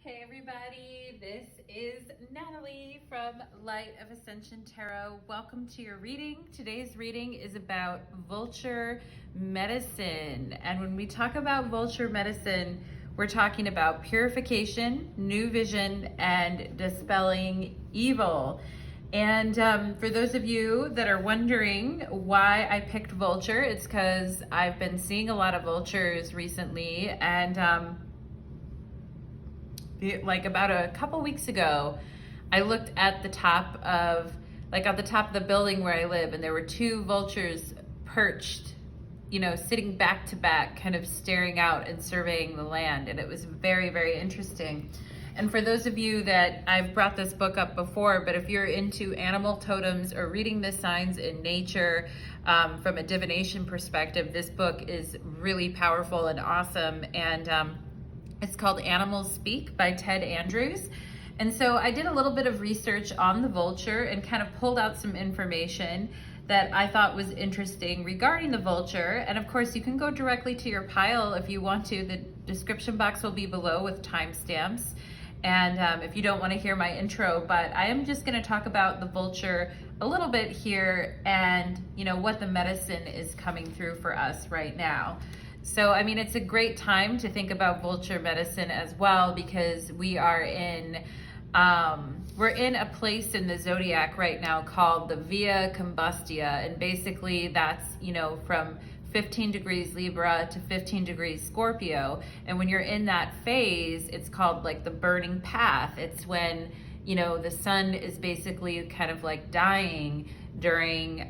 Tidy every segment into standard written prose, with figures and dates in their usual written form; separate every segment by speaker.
Speaker 1: Hey everybody, this is Natalie from Light of Ascension Tarot. Welcome to your reading. Today's reading is about Vulture medicine. And when we talk about Vulture medicine, we're talking about purification, new vision, and dispelling evil. And for those of you that are wondering why I picked Vulture, it's because I've been seeing a lot of vultures recently, and like about a couple weeks ago, I looked at the top of the building where I live, and there were two vultures perched, sitting back to back, kind of staring out and surveying the land. And it was very, very interesting. And for those of you that I've brought this book up before, but if you're into animal totems or reading the signs in nature from a divination perspective, this book is really powerful and awesome. And it's called Animals Speak by Ted Andrews. And so I did a little bit of research on the vulture and kind of pulled out some information that I thought was interesting regarding the vulture. And of course, you can go directly to your pile if you want to. The description box will be below with timestamps. And if you don't want to hear my intro, but I am just going to talk about the vulture a little bit here and, what the medicine is coming through for us right now. So, I mean, it's a great time to think about vulture medicine as well, because we are we're in a place in the zodiac right now called the Via Combustia. And basically that's, from 15 degrees Libra to 15 degrees Scorpio. And when you're in that phase, it's called like the burning path. It's when, the sun is basically kind of like dying during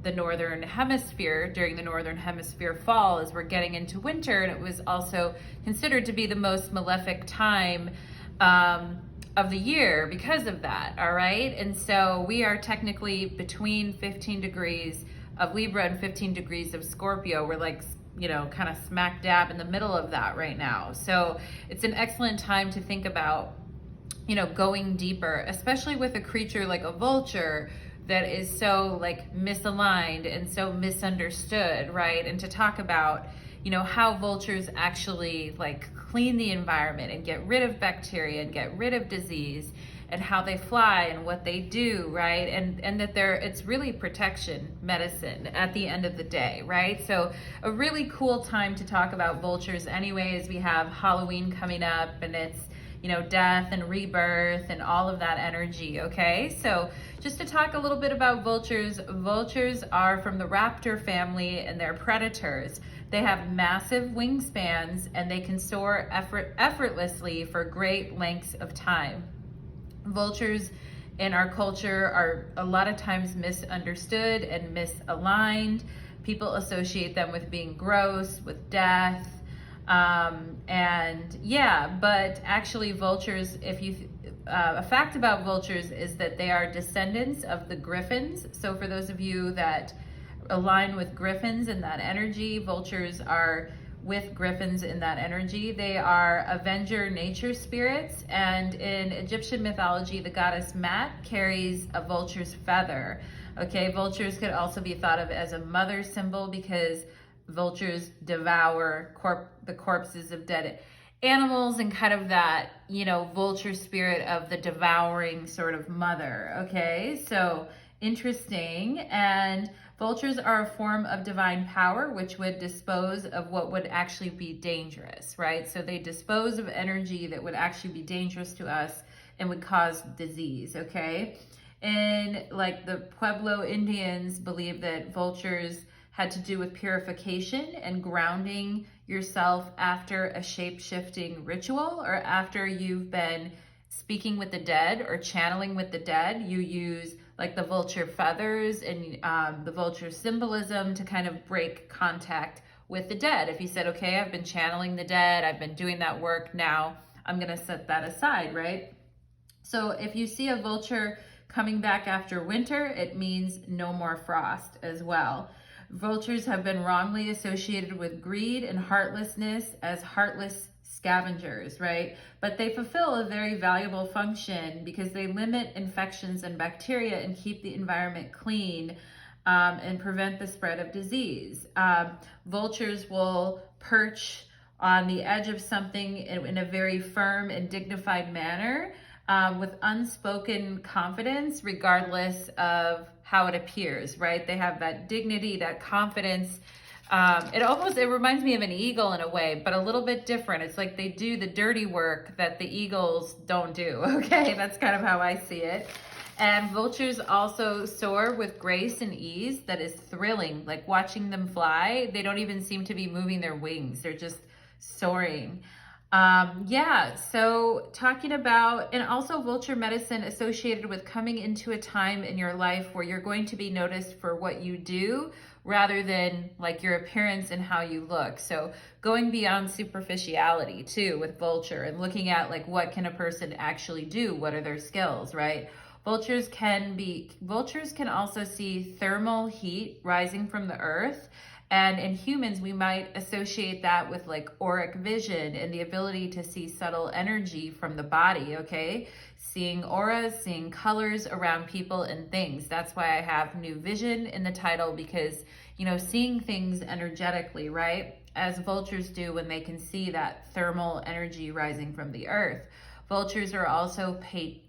Speaker 1: the northern hemisphere, during the northern hemisphere fall, as we're getting into winter. And it was also considered to be the most malefic time of the year because of that. All right. And so we are technically between 15 degrees of Libra and 15 degrees of Scorpio. We're like, kind of smack dab in the middle of that right now. So it's an excellent time to think about, going deeper, especially with a creature like a vulture that is so like misaligned and so misunderstood, right? And to talk about, how vultures actually like clean the environment and get rid of bacteria and get rid of disease, and how they fly and what they do, right? And that it's really protection medicine at the end of the day, right? So a really cool time to talk about vultures anyways. We have Halloween coming up, and it's, death and rebirth and all of that energy, okay? So just to talk a little bit about vultures, vultures are from the raptor family, and they're predators. They have massive wingspans, and they can soar effortlessly for great lengths of time. Vultures in our culture are a lot of times misunderstood and misaligned. People associate them with being gross, with death, but actually vultures, a fact about vultures is that they are descendants of the griffins. So for those of you that align with griffins in that energy, vultures are with griffins in that energy. They are avenger nature spirits, and in Egyptian mythology, the goddess Mat carries a vulture's feather. Okay, vultures could also be thought of as a mother symbol, because vultures devour the corpses of dead animals, and kind of that, vulture spirit of the devouring sort of mother. Okay, so interesting. And vultures are a form of divine power, which would dispose of what would actually be dangerous, right? So they dispose of energy that would actually be dangerous to us and would cause disease, okay? And like the Pueblo Indians believe that vultures had to do with purification and grounding yourself after a shape-shifting ritual, or after you've been speaking with the dead or channeling with the dead. You use like the vulture feathers and the vulture symbolism to kind of break contact with the dead. If you said, okay, I've been channeling the dead, I've been doing that work, now I'm gonna set that aside, right? So if you see a vulture coming back after winter, it means no more frost as well. Vultures have been wrongly associated with greed and heartlessness as heartless scavengers, right? But they fulfill a very valuable function because they limit infections and bacteria and keep the environment clean, and prevent the spread of disease. Vultures will perch on the edge of something in a very firm and dignified manner, with unspoken confidence, regardless of how it appears, right? They have that dignity, that confidence. It reminds me of an eagle in a way, but a little bit different. It's like they do the dirty work that the eagles don't do. Okay, that's kind of how I see it. And vultures also soar with grace and ease that is thrilling. Like watching them fly, they don't even seem to be moving their wings. They're just soaring. Yeah, so talking about, and also vulture medicine associated with coming into a time in your life where you're going to be noticed for what you do rather than like your appearance and how you look. So going beyond superficiality too with vulture and looking at like what can a person actually do? What are their skills, right? Vultures can also see thermal heat rising from the earth. And in humans, we might associate that with like auric vision and the ability to see subtle energy from the body, okay? Seeing auras, seeing colors around people and things. That's why I have new vision in the title, because, you know, seeing things energetically, right? As vultures do when they can see that thermal energy rising from the earth. Vultures are also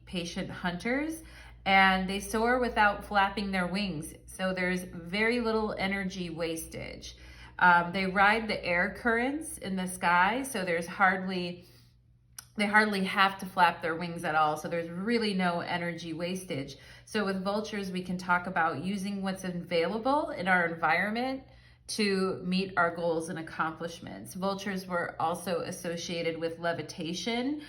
Speaker 1: patient hunters, and they soar without flapping their wings. So there's very little energy wastage. They ride the air currents in the sky, so they hardly have to flap their wings at all. So there's really no energy wastage. So with vultures, we can talk about using what's available in our environment to meet our goals and accomplishments. Vultures were also associated with levitation,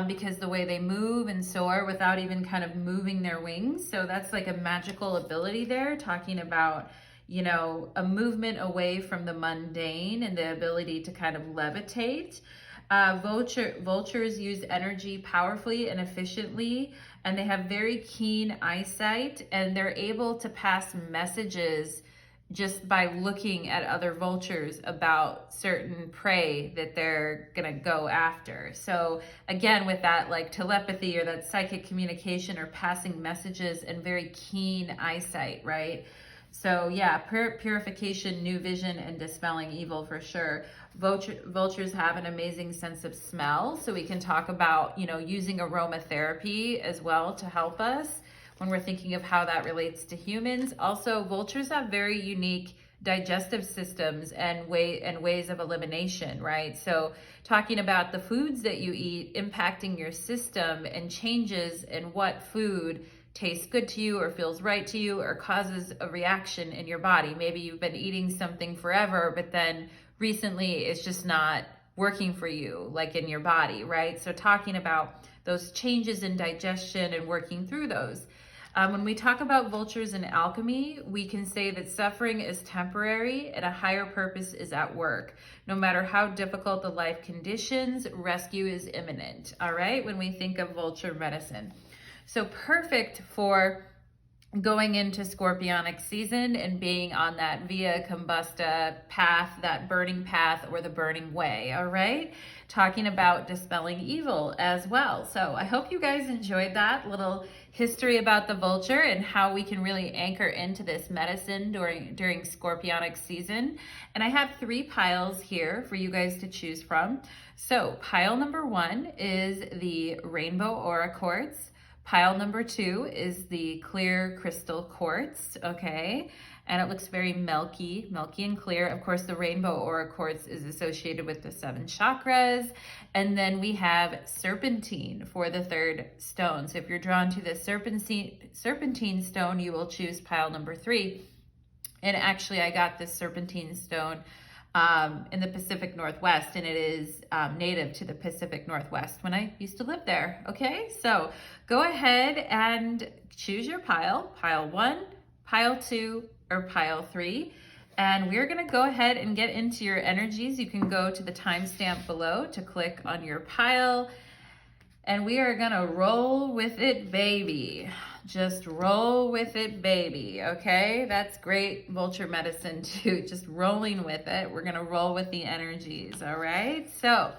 Speaker 1: because the way they move and soar without even kind of moving their wings. So that's like a magical ability there, talking about, you know, a movement away from the mundane and the ability to kind of levitate. Vultures use energy powerfully and efficiently, and they have very keen eyesight, and they're able to pass messages just by looking at other vultures about certain prey that they're gonna go after. So again, with that like telepathy or that psychic communication or passing messages and very keen eyesight, right? So yeah, purification, new vision, and dispelling evil for sure. Vultures have an amazing sense of smell. So we can talk about, you know, using aromatherapy as well to help us when we're thinking of how that relates to humans. Also, vultures have very unique digestive systems and ways of elimination, right? So talking about the foods that you eat impacting your system and changes in what food tastes good to you or feels right to you or causes a reaction in your body. Maybe you've been eating something forever, but then recently it's just not working for you, like in your body, right? So talking about those changes in digestion and working through those. When we talk about vultures in alchemy, we can say that suffering is temporary and a higher purpose is at work. No matter how difficult the life conditions, rescue is imminent, all right? When we think of vulture medicine. So perfect for going into Scorpionic season and being on that Via Combusta path, that burning path or the burning way, all right? Talking about dispelling evil as well. So I hope you guys enjoyed that little history about the vulture and how we can really anchor into this medicine during Scorpionic season. And I have 3 piles here for you guys to choose from. So pile number 1 is the Rainbow Aura Quartz. Pile number 2 is the clear crystal quartz, okay? And it looks very milky and clear. Of course, the rainbow aura quartz is associated with the 7 chakras. And then we have serpentine for the 3rd stone. So if you're drawn to the serpentine stone, you will choose pile number 3. And actually, I got this serpentine stone in the Pacific Northwest, and it is native to the Pacific Northwest when I used to live there, okay? So go ahead and choose your pile 1, pile 2, or pile 3, and we're gonna go ahead and get into your energies. You can go to the timestamp below to click on your pile, and we are gonna roll with it, baby. Just roll with it, baby, okay? That's great vulture medicine too, just rolling with it. We're gonna roll with the energies, all right? So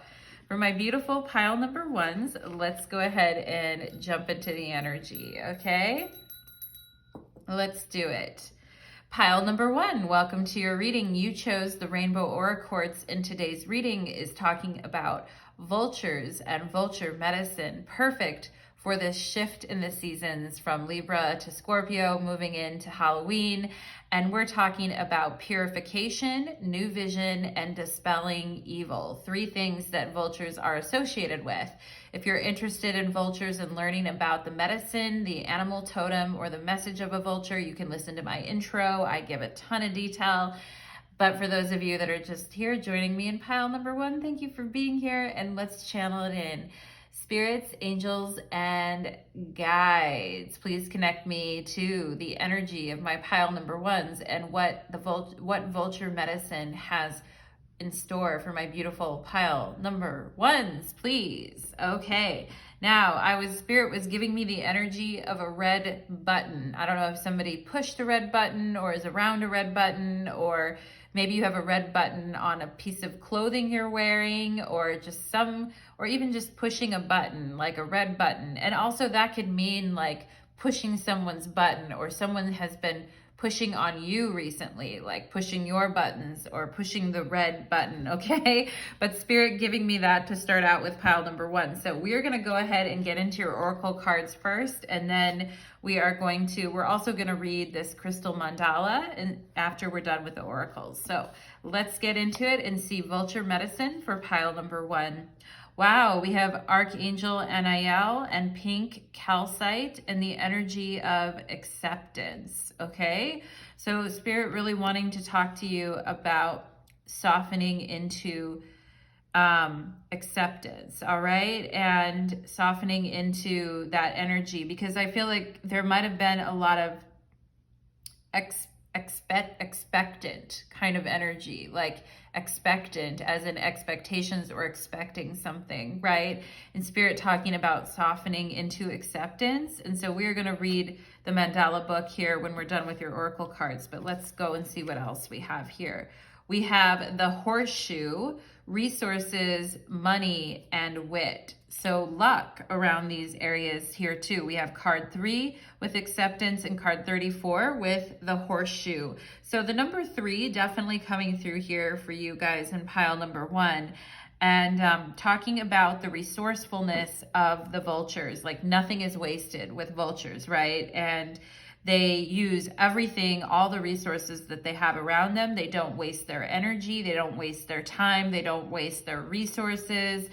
Speaker 1: for my beautiful pile number 1s, let's go ahead and jump into the energy, okay? Let's do it. Pile number one, welcome to your reading. You chose the Rainbow Aura Quartz, and today's reading is talking about vultures and vulture medicine. Perfect for this shift in the seasons from Libra to Scorpio, moving into Halloween. And we're talking about purification, new vision, and dispelling evil. Three things that vultures are associated with. If you're interested in vultures and learning about the medicine, the animal totem, or the message of a vulture, you can listen to my intro. I give a ton of detail. But for those of you that are just here joining me in pile number one, thank you for being here, and let's channel it in. Spirits, angels, and guides, please connect me to the energy of my pile number ones and what vulture medicine has in store for my beautiful pile number ones, please. Okay, now Spirit was giving me the energy of a red button. I don't know if somebody pushed a red button or is around a red button, or maybe you have a red button on a piece of clothing you're wearing, or even just pushing a button, like a red button. And also that could mean like pushing someone's button, or someone has been pushing on you recently, like pushing your buttons or pushing the red button, okay? But Spirit giving me that to start out with pile number one. So we're gonna go ahead and get into your oracle cards first, and then we're also gonna read this crystal mandala and after we're done with the oracles. So let's get into it and see vulture medicine for pile number one. Wow, we have Archangel Aniel and pink calcite and the energy of acceptance, okay? So Spirit really wanting to talk to you about softening into acceptance, all right? And softening into that energy, because I feel like there might have been a lot of expectant kind of energy, like expectant as in expectations or expecting something, right? And Spirit talking about softening into acceptance. And so we're going to read the mandala book here when we're done with your oracle cards, but let's go and see what else we have here. We have the horseshoe, resources, money, and wit. So luck around these areas here too. We have card 3 with acceptance and card 34 with the horseshoe. So the number 3 definitely coming through here for you guys in pile number one. And talking about the resourcefulness of the vultures, like nothing is wasted with vultures, right? And they use everything, all the resources that they have around them. They don't waste their energy. They don't waste their time. They don't waste their resources.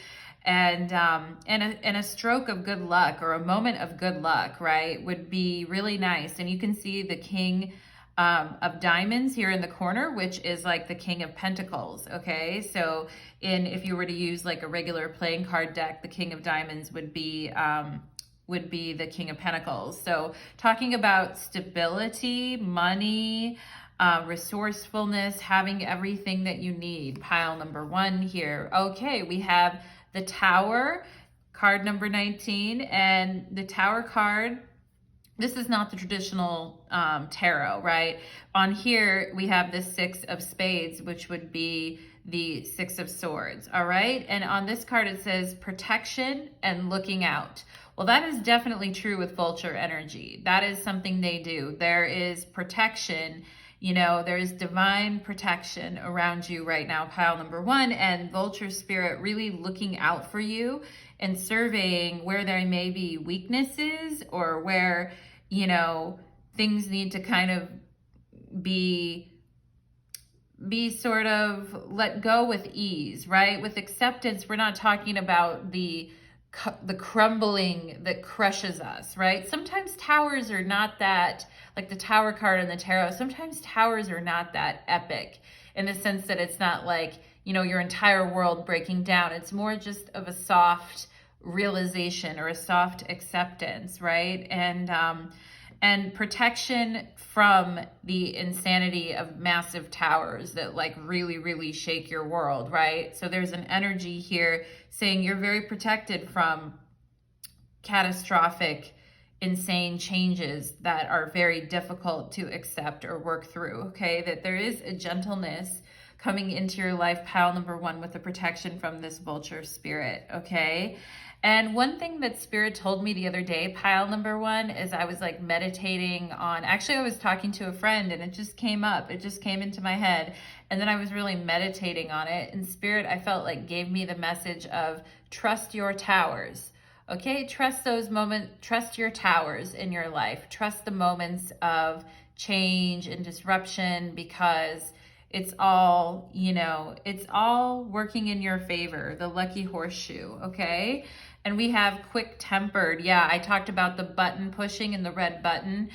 Speaker 1: And a stroke of good luck, or a moment of good luck, right, would be really nice. And you can see the King of Diamonds here in the corner, which is like the King of Pentacles, okay? So if you were to use like a regular playing card deck, the King of Diamonds would be the King of Pentacles. So talking about stability, money, resourcefulness, having everything that you need. Pile number one here. Okay, we have the Tower, card number 19, and the Tower card, this is not the traditional tarot, right? On here, we have the 6 of Spades, which would be the 6 of Swords, all right? And on this card, it says protection and looking out. Well, that is definitely true with vulture energy. That is something they do. There is protection, there is divine protection around you right now, pile number one, and vulture spirit really looking out for you and surveying where there may be weaknesses, or where, things need to kind of be sort of let go with ease, right? With acceptance, we're not talking about the crumbling that crushes us, right? Sometimes towers are not that, like the Tower card in the tarot, sometimes towers are not that epic in the sense that it's not like, your entire world breaking down. It's more just of a soft realization or a soft acceptance, right? And protection from the insanity of massive towers that like really, really shake your world, right? So there's an energy here saying you're very protected from catastrophic, insane changes that are very difficult to accept or work through, okay? That there is a gentleness coming into your life, pile number one, with the protection from this vulture spirit, okay? And one thing that Spirit told me the other day, pile number one, is I was like meditating on, actually I was talking to a friend and it just came up, it just came into my head. And then I was really meditating on it, and Spirit, I felt like, gave me the message of trust your towers. Okay, trust those moments, trust your towers in your life. Trust the moments of change and disruption, because it's all, you know, it's all working in your favor, the lucky horseshoe, okay? And we have quick-tempered. Yeah, I talked about the button pushing and the red button.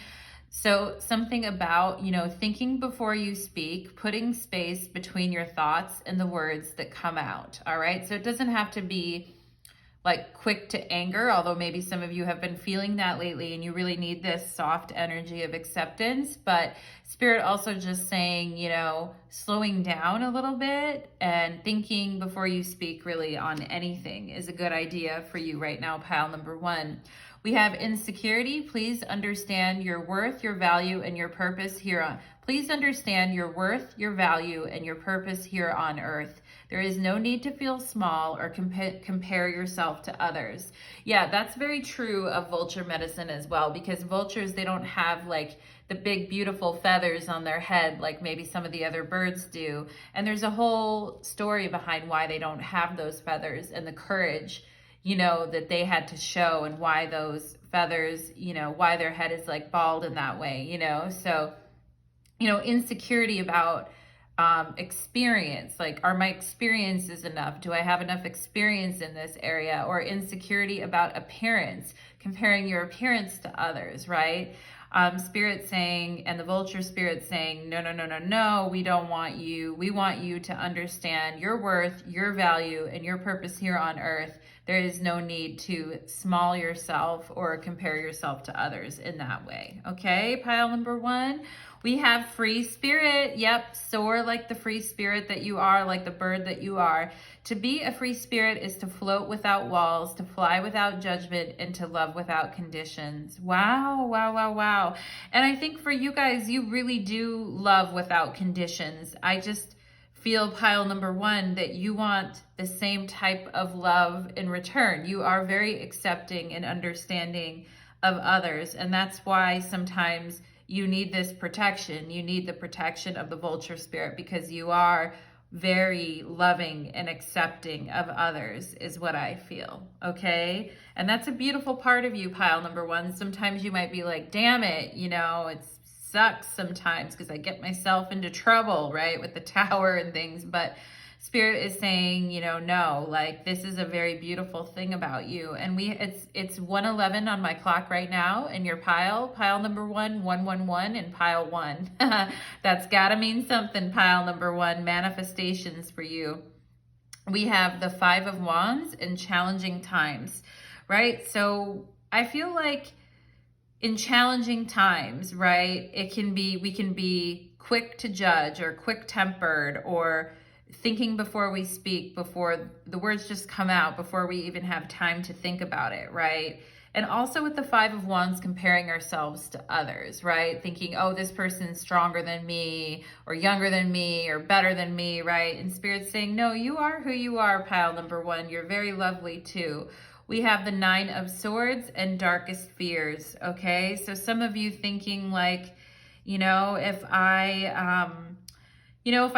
Speaker 1: So something about, you know, thinking before you speak, putting space between your thoughts and the words that come out, all right? So it doesn't have to be like quick to anger, although maybe some of you have been feeling that lately and you really need this soft energy of acceptance. But Spirit also just saying, you know, slowing down a little bit and thinking before you speak really on anything is a good idea for you right now, pile number one. We have insecurity. Please understand your worth, your value, and your purpose here on. Please understand your worth, your value, and your purpose here on earth. There is no need to feel small or compare yourself to others. Yeah, that's very true of vulture medicine as well, because vultures, they don't have like the big beautiful feathers on their head like maybe some of the other birds do. And there's a whole story behind why they don't have those feathers and the courage, you know, that they had to show, and why those feathers, you know, why their head is like bald in that way, you know. So, you know, insecurity about experience, like, are my experiences enough? Do I have enough experience in this area? Or insecurity about appearance, comparing your appearance to others, right? Spirit saying, and the vulture spirit saying, no, no, no, no, no, we don't want you. We want you to understand your worth, your value, and your purpose here on earth. There is no need to small yourself or compare yourself to others in that way. Okay, pile number one. We have free spirit. Yep, soar like the free spirit that you are, like the bird that you are. To be a free spirit is to float without walls, to fly without judgment, and to love without conditions. Wow, wow, wow, wow. And I think for you guys, you really do love without conditions. I just feel, pile number one, that you want the same type of love in return. You are very accepting and understanding of others, and that's why sometimes you need this protection. You need the protection of the vulture spirit, because you are very loving and accepting of others, is what I feel, okay? And that's a beautiful part of you, pile number one. Sometimes you might be like, damn it, you know, it sucks sometimes because I get myself into trouble, right, with the tower and things. But Spirit is saying, you know, no, like, this is a very beautiful thing about you. And it's 1:11 on my clock right now, and your pile number one, 111, and pile one. That's gotta mean something, pile number one. Manifestations for you. We have the 5 of Wands in challenging times, right? So I feel like in challenging times, right, we can be quick to judge, or quick-tempered, or thinking before we speak, before the words just come out, before we even have time to think about it, right? And also with the 5 of Wands, comparing ourselves to others, right? Thinking, oh, this person's stronger than me, or younger than me, or better than me, right? And Spirit's saying, no, you are who you are, pile number one. You're very lovely too. We have the 9 of Swords and darkest fears, okay? So some of you thinking like, you know, if I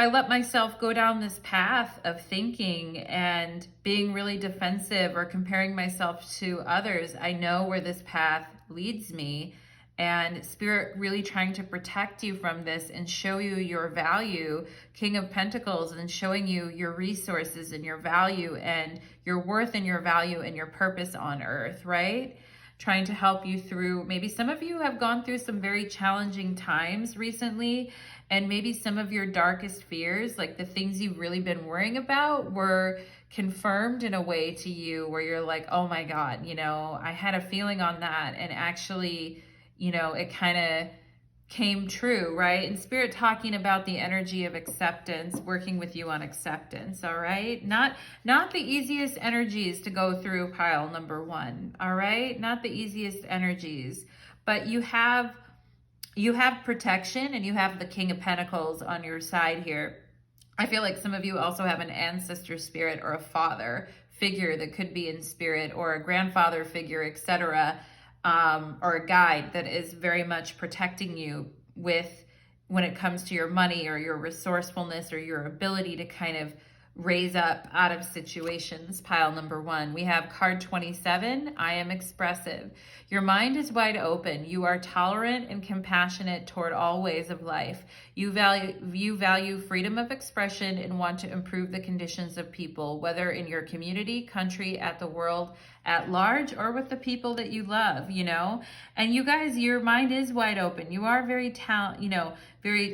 Speaker 1: let myself go down this path of thinking and being really defensive or comparing myself to others, I know where this path leads me. And Spirit really trying to protect you from this and show you your value, King of Pentacles, and showing you your resources and your value and your worth and your value and your purpose on earth, right? Trying to help you through, maybe some of you have gone through some very challenging times recently, and maybe some of your darkest fears, like the things you've really been worrying about, were confirmed in a way to you where you're like, oh my God, you know, I had a feeling on that, and actually, you know, it kind of came true, right? And Spirit talking about the energy of acceptance, working with you on acceptance, all right? Not the easiest energies to go through, pile number one, all right? Not the easiest energies, but you have protection, and you have the King of Pentacles on your side here. I feel like some of you also have an ancestor spirit or a father figure that could be in spirit, or a grandfather figure, etc., or a guide that is very much protecting you with when it comes to your money or your resourcefulness or your ability to kind of raise up out of situations. Pile number 1. We have card 27. I am expressive. Your mind is wide open. You are tolerant and compassionate toward all ways of life. You value freedom of expression and want to improve the conditions of people, whether in your community, country, at the world at large, or with the people that you love, you know? And you guys, your mind is wide open. You are very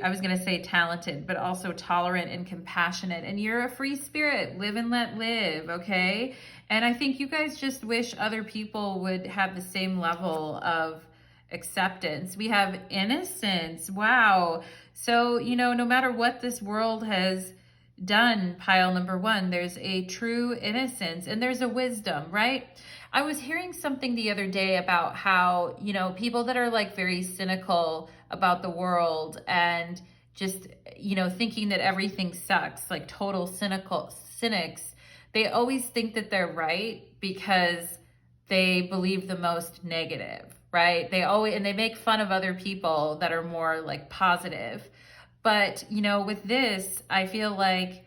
Speaker 1: I was going to say talented, but also tolerant and compassionate. And you're a free spirit. Live and let live, okay? And I think you guys just wish other people would have the same level of acceptance. We have innocence. Wow. So, no matter what this world has done, pile number 1, there's a true innocence and there's a wisdom, right? I was hearing something the other day about how, people that are like very cynical about the world and just, thinking that everything sucks, like total cynics, they always think that they're right because they believe the most negative, right? And they make fun of other people that are more like positive. But, with this, I feel like,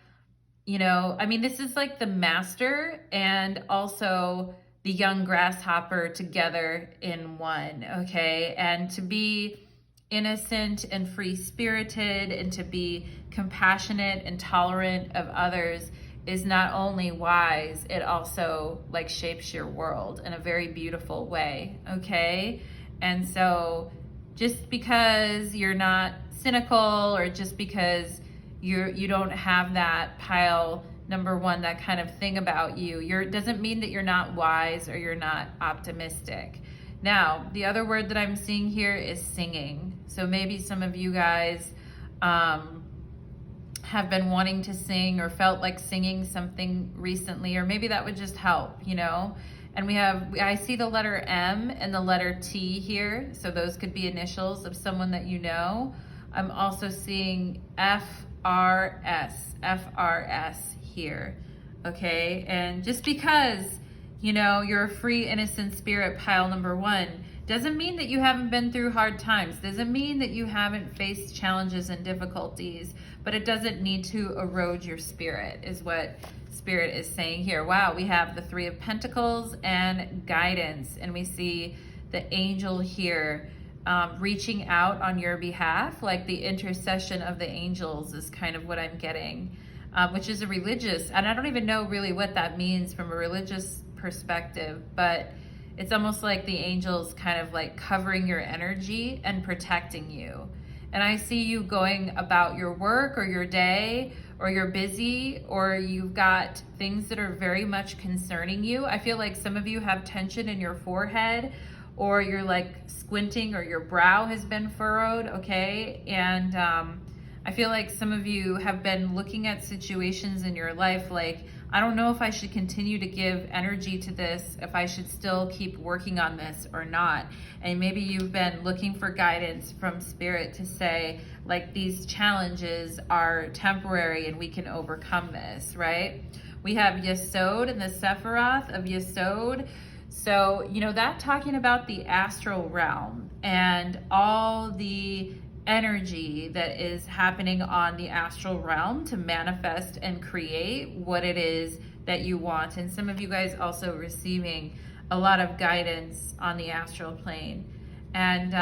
Speaker 1: this is like the master and also the young grasshopper together in one, okay? And to be innocent and free-spirited and to be compassionate and tolerant of others is not only wise, it also like shapes your world in a very beautiful way, okay? And so just because you're not cynical or just because you don't have that pile number 1, that kind of thing about you, doesn't mean that you're not wise or you're not optimistic. Now, the other word that I'm seeing here is singing. So maybe some of you guys have been wanting to sing or felt like singing something recently, or maybe that would just help, And I see the letter M and the letter T here. So those could be initials of someone that you know. I'm also seeing FRS here. Okay. And just because, you're a free, innocent spirit, pile number 1, doesn't mean that you haven't been through hard times. Doesn't mean that you haven't faced challenges and difficulties, but it doesn't need to erode your spirit, is what Spirit is saying here. Wow, we have the 3 of Pentacles and guidance, and we see the angel here reaching out on your behalf, like the intercession of the angels is kind of what I'm getting, which is a religious, and I don't even know really what that means from a religious perspective, but it's almost like the angels kind of like covering your energy and protecting you. And I see you going about your work or your day, or you're busy, or you've got things that are very much concerning you. I feel like some of you have tension in your forehead, or you're like squinting, or your brow has been furrowed, okay? And I feel like some of you have been looking at situations in your life like, I don't know if I should continue to give energy to this, if I should still keep working on this or not. And maybe you've been looking for guidance from Spirit to say, like, these challenges are temporary and we can overcome this, right? We have Yesod and the Sephiroth of Yesod. So, that talking about the astral realm and all the energy that is happening on the astral realm to manifest and create what it is that you want. And some of you guys also receiving a lot of guidance on the astral plane. And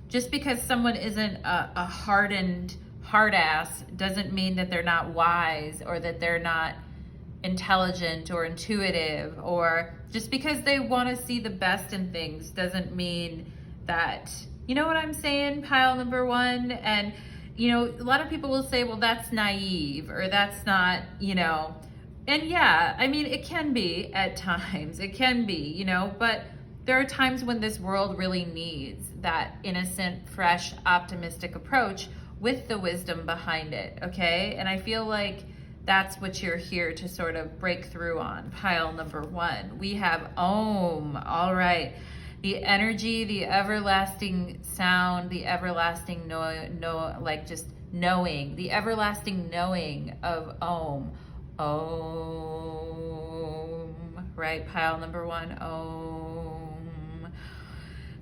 Speaker 1: just because someone isn't a hardened hard ass doesn't mean that they're not wise or that they're not intelligent or intuitive, or just because they want to see the best in things doesn't mean that, you know what I'm saying, pile number 1. And a lot of people will say, well, that's naive, or that's not, and yeah, I mean, it can be at times, it can be, but there are times when this world really needs that innocent, fresh, optimistic approach with the wisdom behind it, okay? And I feel like that's what you're here to sort of break through on. Pile number 1. We have Om. All right. The energy, the everlasting sound, the everlasting just knowing, the everlasting knowing of Om. Om. right? Pile number 1, Om.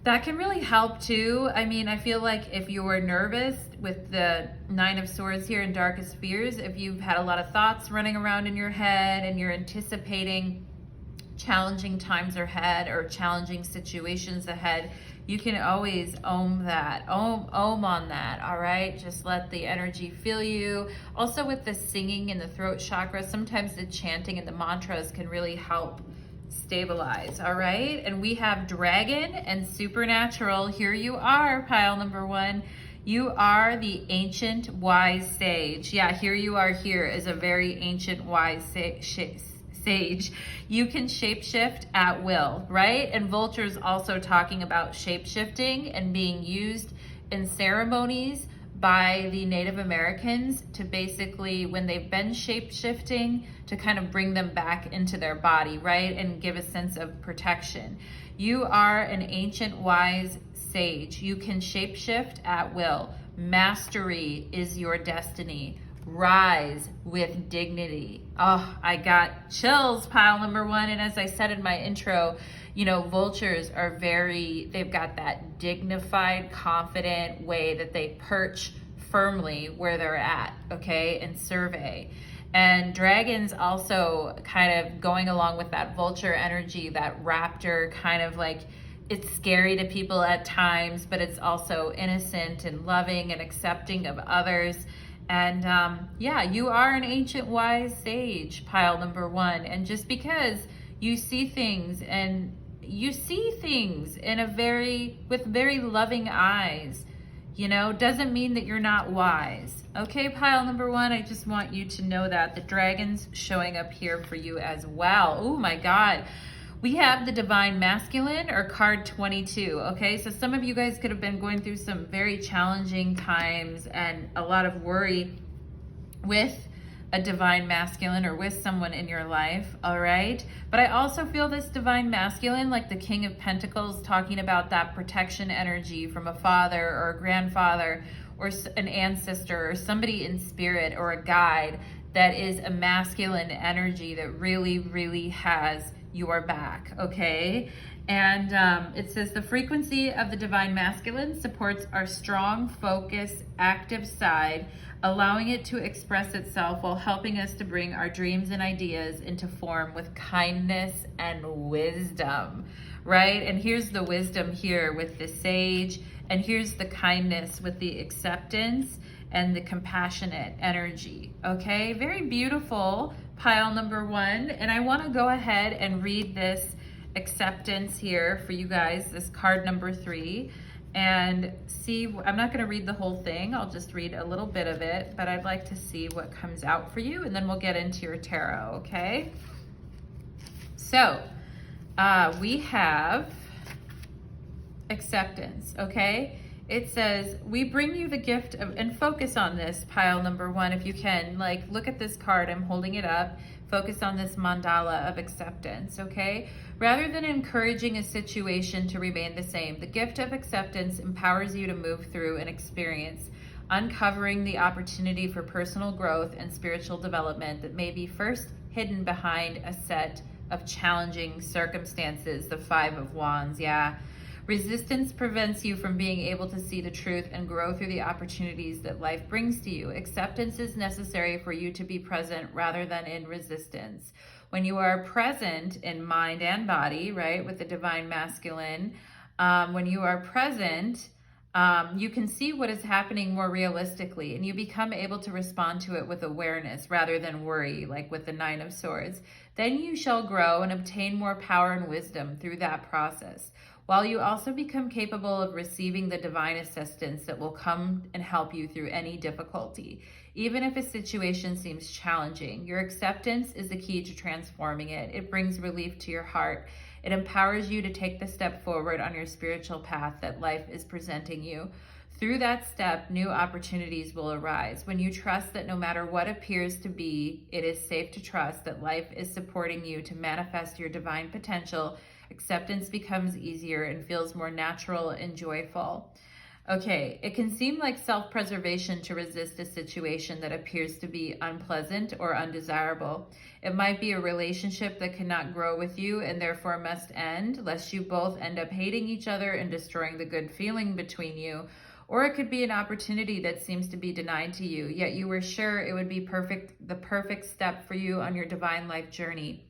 Speaker 1: That can really help too. I mean, I feel like if you're nervous with the 9 of Swords here in Darkest Fears, if you've had a lot of thoughts running around in your head and you're anticipating challenging times ahead or challenging situations ahead, you can always Om that, Om on that, all right? Just let the energy fill you. Also with the singing in the throat chakra, sometimes the chanting and the mantras can really help stabilize, all right? And we have Dragon and Supernatural. Here you are, pile number 1. You are the ancient wise sage. Yeah, here you are here as a very ancient wise sage. You can shapeshift at will, right? And Vulture's also talking about shapeshifting and being used in ceremonies by the Native Americans to basically, when they've been shapeshifting, to kind of bring them back into their body, right? And give a sense of protection. You are an ancient wise sage. You can shapeshift at will. Mastery is your destiny. Rise with dignity. Oh, I got chills, pile number 1. And as I said in my intro, you know, vultures are they've got that dignified, confident way that they perch firmly where they're at, okay, and survey. And dragons also kind of going along with that vulture energy, that raptor kind of like, it's scary to people at times, but it's also innocent and loving and accepting of others. And yeah, you are an ancient wise sage, pile number 1. And just because you see things in with very loving eyes, you know, doesn't mean that you're not wise. Okay, pile number 1, I just want you to know that the dragon's showing up here for you as well. Oh my God. We have the Divine Masculine, or card 22, okay? So some of you guys could have been going through some very challenging times and a lot of worry with a Divine Masculine or with someone in your life, all right? But I also feel this Divine Masculine, like the King of Pentacles, talking about that protection energy from a father or a grandfather or an ancestor or somebody in spirit or a guide that is a masculine energy that really, really has your back, okay? And it says the frequency of the Divine Masculine supports our strong, focused, active side, allowing it to express itself while helping us to bring our dreams and ideas into form with kindness and wisdom, right? And here's the wisdom here with the sage, and here's the kindness with the acceptance and the compassionate energy, okay? Very beautiful, pile number 1. And I want to go ahead and read this acceptance here for you guys, this card number 3, and see. I'm not going to read the whole thing, I'll just read a little bit of it, but I'd like to see what comes out for you, and then we'll get into your tarot, okay? So we have acceptance, okay? It says, we bring you the gift of, and focus on this, pile number 1, if you can. Like, look at this card, I'm holding it up. Focus on this mandala of acceptance, okay? Rather than encouraging a situation to remain the same, the gift of acceptance empowers you to move through an experience, uncovering the opportunity for personal growth and spiritual development that may be first hidden behind a set of challenging circumstances. The 5 of Wands, yeah. Resistance prevents you from being able to see the truth and grow through the opportunities that life brings to you. Acceptance is necessary for you to be present rather than in resistance. When you are present in mind and body, right, with the Divine Masculine, when you are present, you can see what is happening more realistically, and you become able to respond to it with awareness rather than worry, like with the 9 of Swords. Then you shall grow and obtain more power and wisdom through that process, while you also become capable of receiving the divine assistance that will come and help you through any difficulty. Even if a situation seems challenging, your acceptance is the key to transforming it. It brings relief to your heart. It empowers you to take the step forward on your spiritual path that life is presenting you. Through that step, new opportunities will arise. When you trust that no matter what appears to be, it is safe to trust that life is supporting you to manifest your divine potential, acceptance becomes easier and feels more natural and joyful. Okay, it can seem like self-preservation to resist a situation that appears to be unpleasant or undesirable. It might be a relationship that cannot grow with you and therefore must end, lest you both end up hating each other and destroying the good feeling between you. Or it could be an opportunity that seems to be denied to you, yet you were sure it would be the perfect step for you on your divine life journey.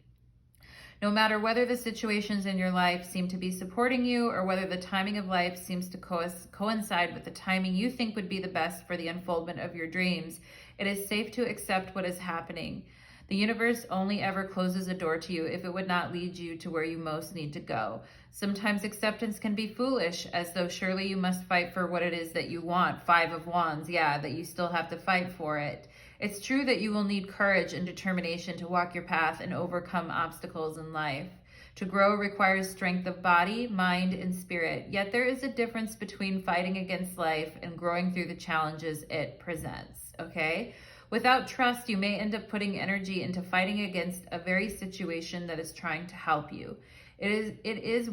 Speaker 1: No matter whether the situations in your life seem to be supporting you or whether the timing of life seems to coincide with the timing you think would be the best for the unfoldment of your dreams, it is safe to accept what is happening. The universe only ever closes a door to you if it would not lead you to where you most need to go. Sometimes acceptance can be foolish, as though surely you must fight for what it is that you want. 5 of Wands, yeah, that you still have to fight for it. It's true that you will need courage and determination to walk your path and overcome obstacles in life. To grow requires strength of body, mind, and spirit. Yet there is a difference between fighting against life and growing through the challenges it presents, okay? Without trust, you may end up putting energy into fighting against a very situation that is trying to help you. It is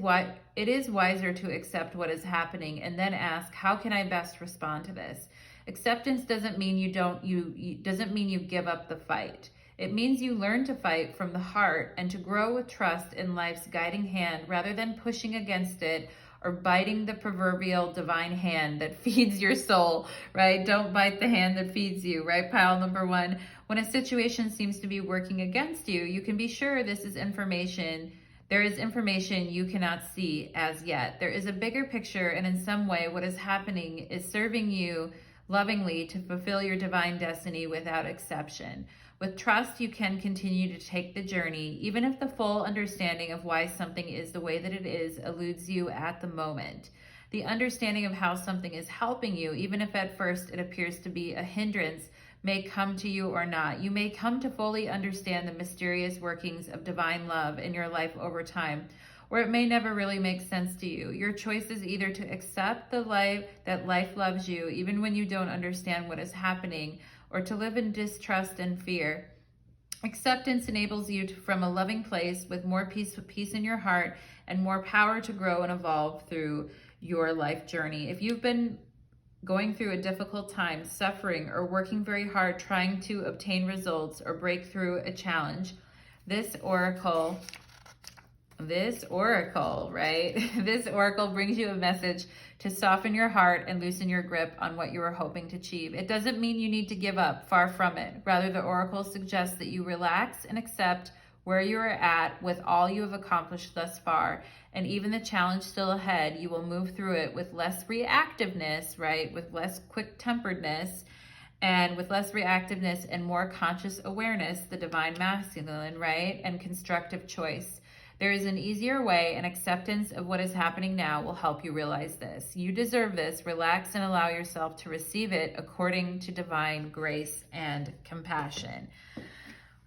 Speaker 1: wiser to accept what is happening and then ask, how can I best respond to this? Acceptance doesn't mean you give up the fight. It means you learn to fight from the heart and to grow with trust in life's guiding hand rather than pushing against it or biting the proverbial divine hand that feeds your soul, right? Don't bite the hand that feeds you, right? Pile number 1. When a situation seems to be working against you, you can be sure this is information. There is information you cannot see as yet. There is a bigger picture, and in some way, what is happening is serving you lovingly to fulfill your divine destiny without exception. With trust, you can continue to take the journey, even if the full understanding of why something is the way that it is eludes you at the moment. The understanding of how something is helping you, even if at first it appears to be a hindrance, may come to you or not. You may come to fully understand the mysterious workings of divine love in your life over time, or it may never really make sense to you. Your choice is either to accept that life loves you even when you don't understand what is happening, or to live in distrust and fear. Acceptance enables you from a loving place with more peace in your heart and more power to grow and evolve through your life journey. If you've been going through a difficult time, suffering, or working very hard trying to obtain results or break through a challenge, this oracle, right? This oracle brings you a message to soften your heart and loosen your grip on what you are hoping to achieve. It doesn't mean you need to give up, far from it. Rather, the oracle suggests that you relax and accept where you are at with all you have accomplished thus far. And even the challenge still ahead, you will move through it with less reactiveness, right? With less quick-temperedness, and with less reactiveness and more conscious awareness, the divine masculine, right? And constructive choice. There is an easier way, and acceptance of what is happening now will help you realize this. You deserve this. Relax and allow yourself to receive it according to divine grace and compassion.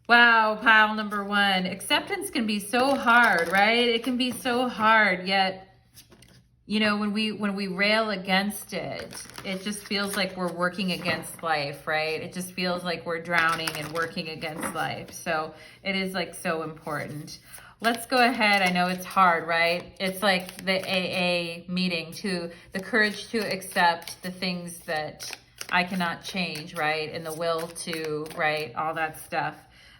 Speaker 1: Wow, pile number 1. Acceptance can be so hard, right? It can be so hard, yet, you know, when we rail against it, it just feels like we're working against life, right? It just feels like we're drowning and working against life. So it is like so important. Let's go ahead. I know it's hard, right? It's like the AA meeting, to the courage to accept the things that I cannot change, right? And the will to, right? All that stuff.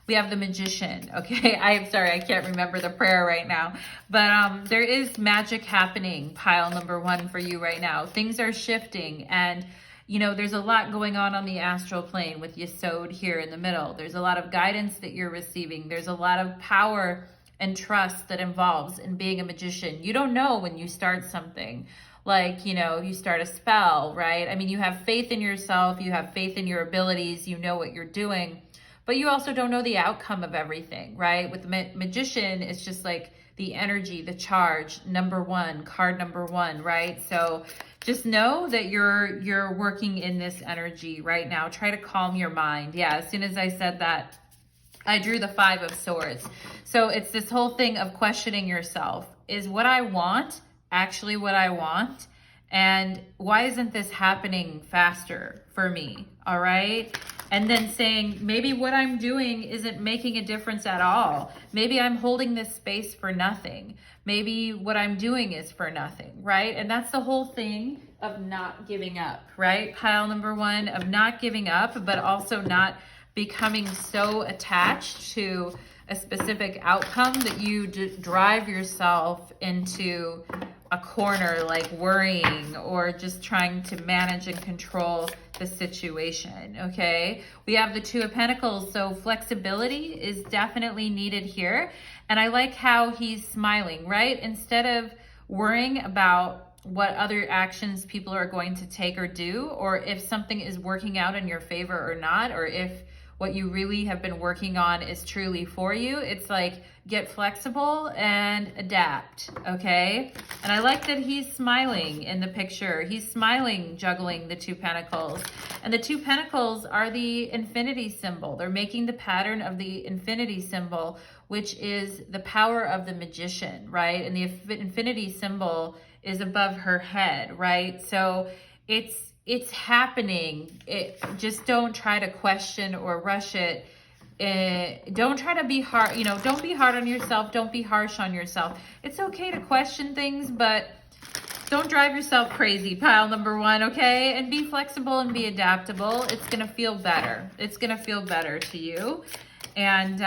Speaker 1: We have the Magician, okay? I'm sorry, I can't remember the prayer right now. But there is magic happening, pile number 1, for you right now. Things are shifting, and you know, there's a lot going on the astral plane with Yesod here in the middle. There's a lot of guidance that you're receiving. There's a lot of power and trust that involves in being a magician. You don't know when you start something. Like, you know, you start a spell, right? I mean, you have faith in yourself. You have faith in your abilities. You know what you're doing. But you also don't know the outcome of everything, right? With the magician, it's just like the energy, the charge, number 1, card number 1, right? So just know that you're working in this energy right now. Try to calm your mind. Yeah, as soon as I said that, I drew the 5 of Swords. So it's this whole thing of questioning yourself. Is what I want actually what I want? And why isn't this happening faster for me? All right. And then saying, maybe what I'm doing isn't making a difference at all. Maybe I'm holding this space for nothing. Maybe what I'm doing is for nothing, right? And that's the whole thing of not giving up, right? Pile number one, of not giving up, but also not becoming so attached to a specific outcome that you drive yourself into a corner, like worrying or just trying to manage and control the situation, okay? We have the Two of Pentacles, so flexibility is definitely needed here. And I like how he's smiling, right? Instead of worrying about what other actions people are going to take or do, or if something is working out in your favor or not, or if what you really have been working on is truly for you, it's like, get flexible and adapt, okay? And I like that he's smiling in the picture. He's smiling, juggling the Two Pentacles. And the Two Pentacles are the infinity symbol. They're making the pattern of the infinity symbol, which is the power of the magician, right? And the infinity symbol is above her head, right? So it's happening. Just don't try to question or rush it. Don't try to be hard, don't be hard on yourself. Don't be harsh on yourself. It's okay to question things, but don't drive yourself crazy, pile number one, okay? And be flexible and be adaptable. It's going to feel better. It's going to feel better to you. And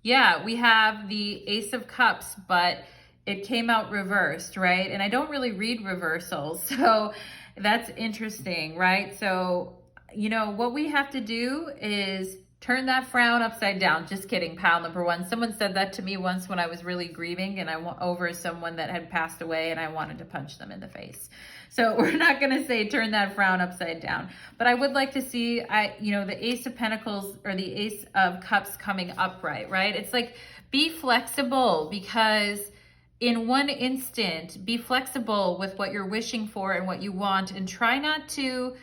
Speaker 1: yeah, we have the Ace of Cups, but it came out reversed, right? And I don't really read reversals, so that's interesting, right? So, what we have to do is turn that frown upside down. Just kidding, pile number one. Someone said that to me once when I was really grieving and I went over someone that had passed away and I wanted to punch them in the face. So we're not going to say turn that frown upside down. But I would like to see, the Ace of Pentacles or the Ace of Cups coming upright, right? It's like, be flexible, because in one instant, be flexible with what you're wishing for and what you want, and try not to,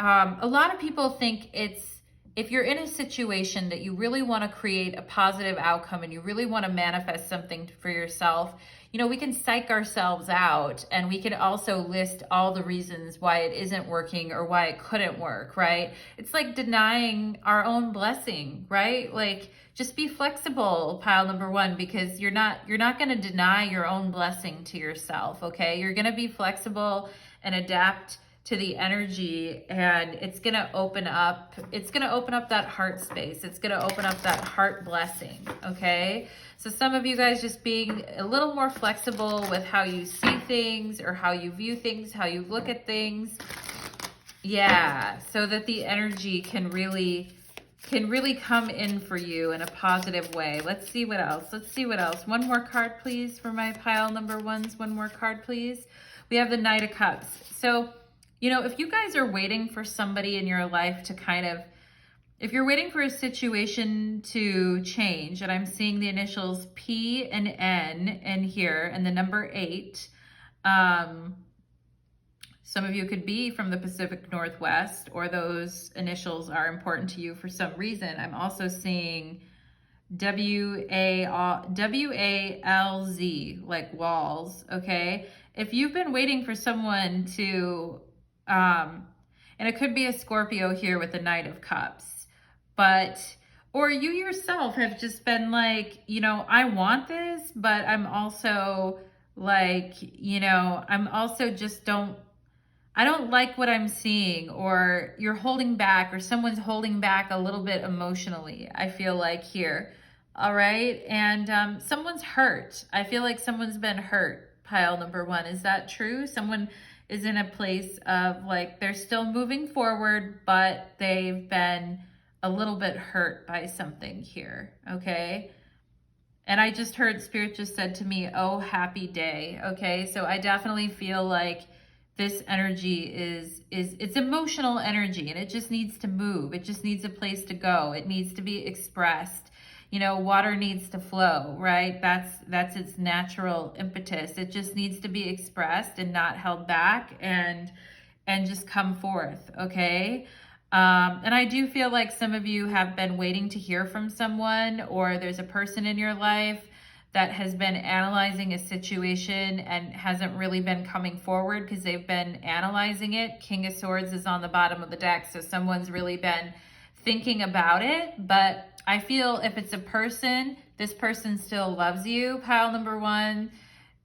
Speaker 1: a lot of people think if you're in a situation that you really want to create a positive outcome and you really want to manifest something for yourself, we can psych ourselves out, and we can also list all the reasons why it isn't working or why it couldn't work, right? It's like denying our own blessing, right? Like, just be flexible, pile number one, because you're not going to deny your own blessing to yourself, okay? You're going to be flexible and adapt to the energy, and it's going to open up that heart space. It's going to open up that heart blessing, okay? So some of you guys just being a little more flexible with how you see things or how you view things, how you look at things. Yeah, so that the energy can really come in for you in a positive way. Let's see what else. One more card, please, for my pile number ones. One more card, please. We have the Knight of Cups. So, if you guys are waiting for somebody in your life to if you're waiting for a situation to change, and I'm seeing the initials P and N in here and the number 8, some of you could be from the Pacific Northwest, or those initials are important to you for some reason. I'm also seeing W-A-L-Z, like walls, okay? If you've been waiting for someone to, and it could be a Scorpio here with the Knight of Cups, or you yourself have just been like, I want this, but I'm also like, I'm also just I don't like what I'm seeing, or you're holding back, or someone's holding back a little bit emotionally, I feel like here. All right. And someone's hurt. I feel like someone's been hurt, pile number one. Is that true? Someone is in a place of like, they're still moving forward, but they've been a little bit hurt by something here. Okay. And I just heard Spirit just said to me, oh, happy day. Okay. So I definitely feel like this energy it's emotional energy, and it just needs to move. It just needs a place to go. It needs to be expressed. Water needs to flow, right? That's its natural impetus. It just needs to be expressed and not held back, and just come forth, okay? And I do feel like some of you have been waiting to hear from someone, or there's a person in your life that has been analyzing a situation and hasn't really been coming forward because they've been analyzing it. King of Swords is on the bottom of the deck, so someone's really been thinking about it. But I feel if it's a person, this person still loves you, pile number one.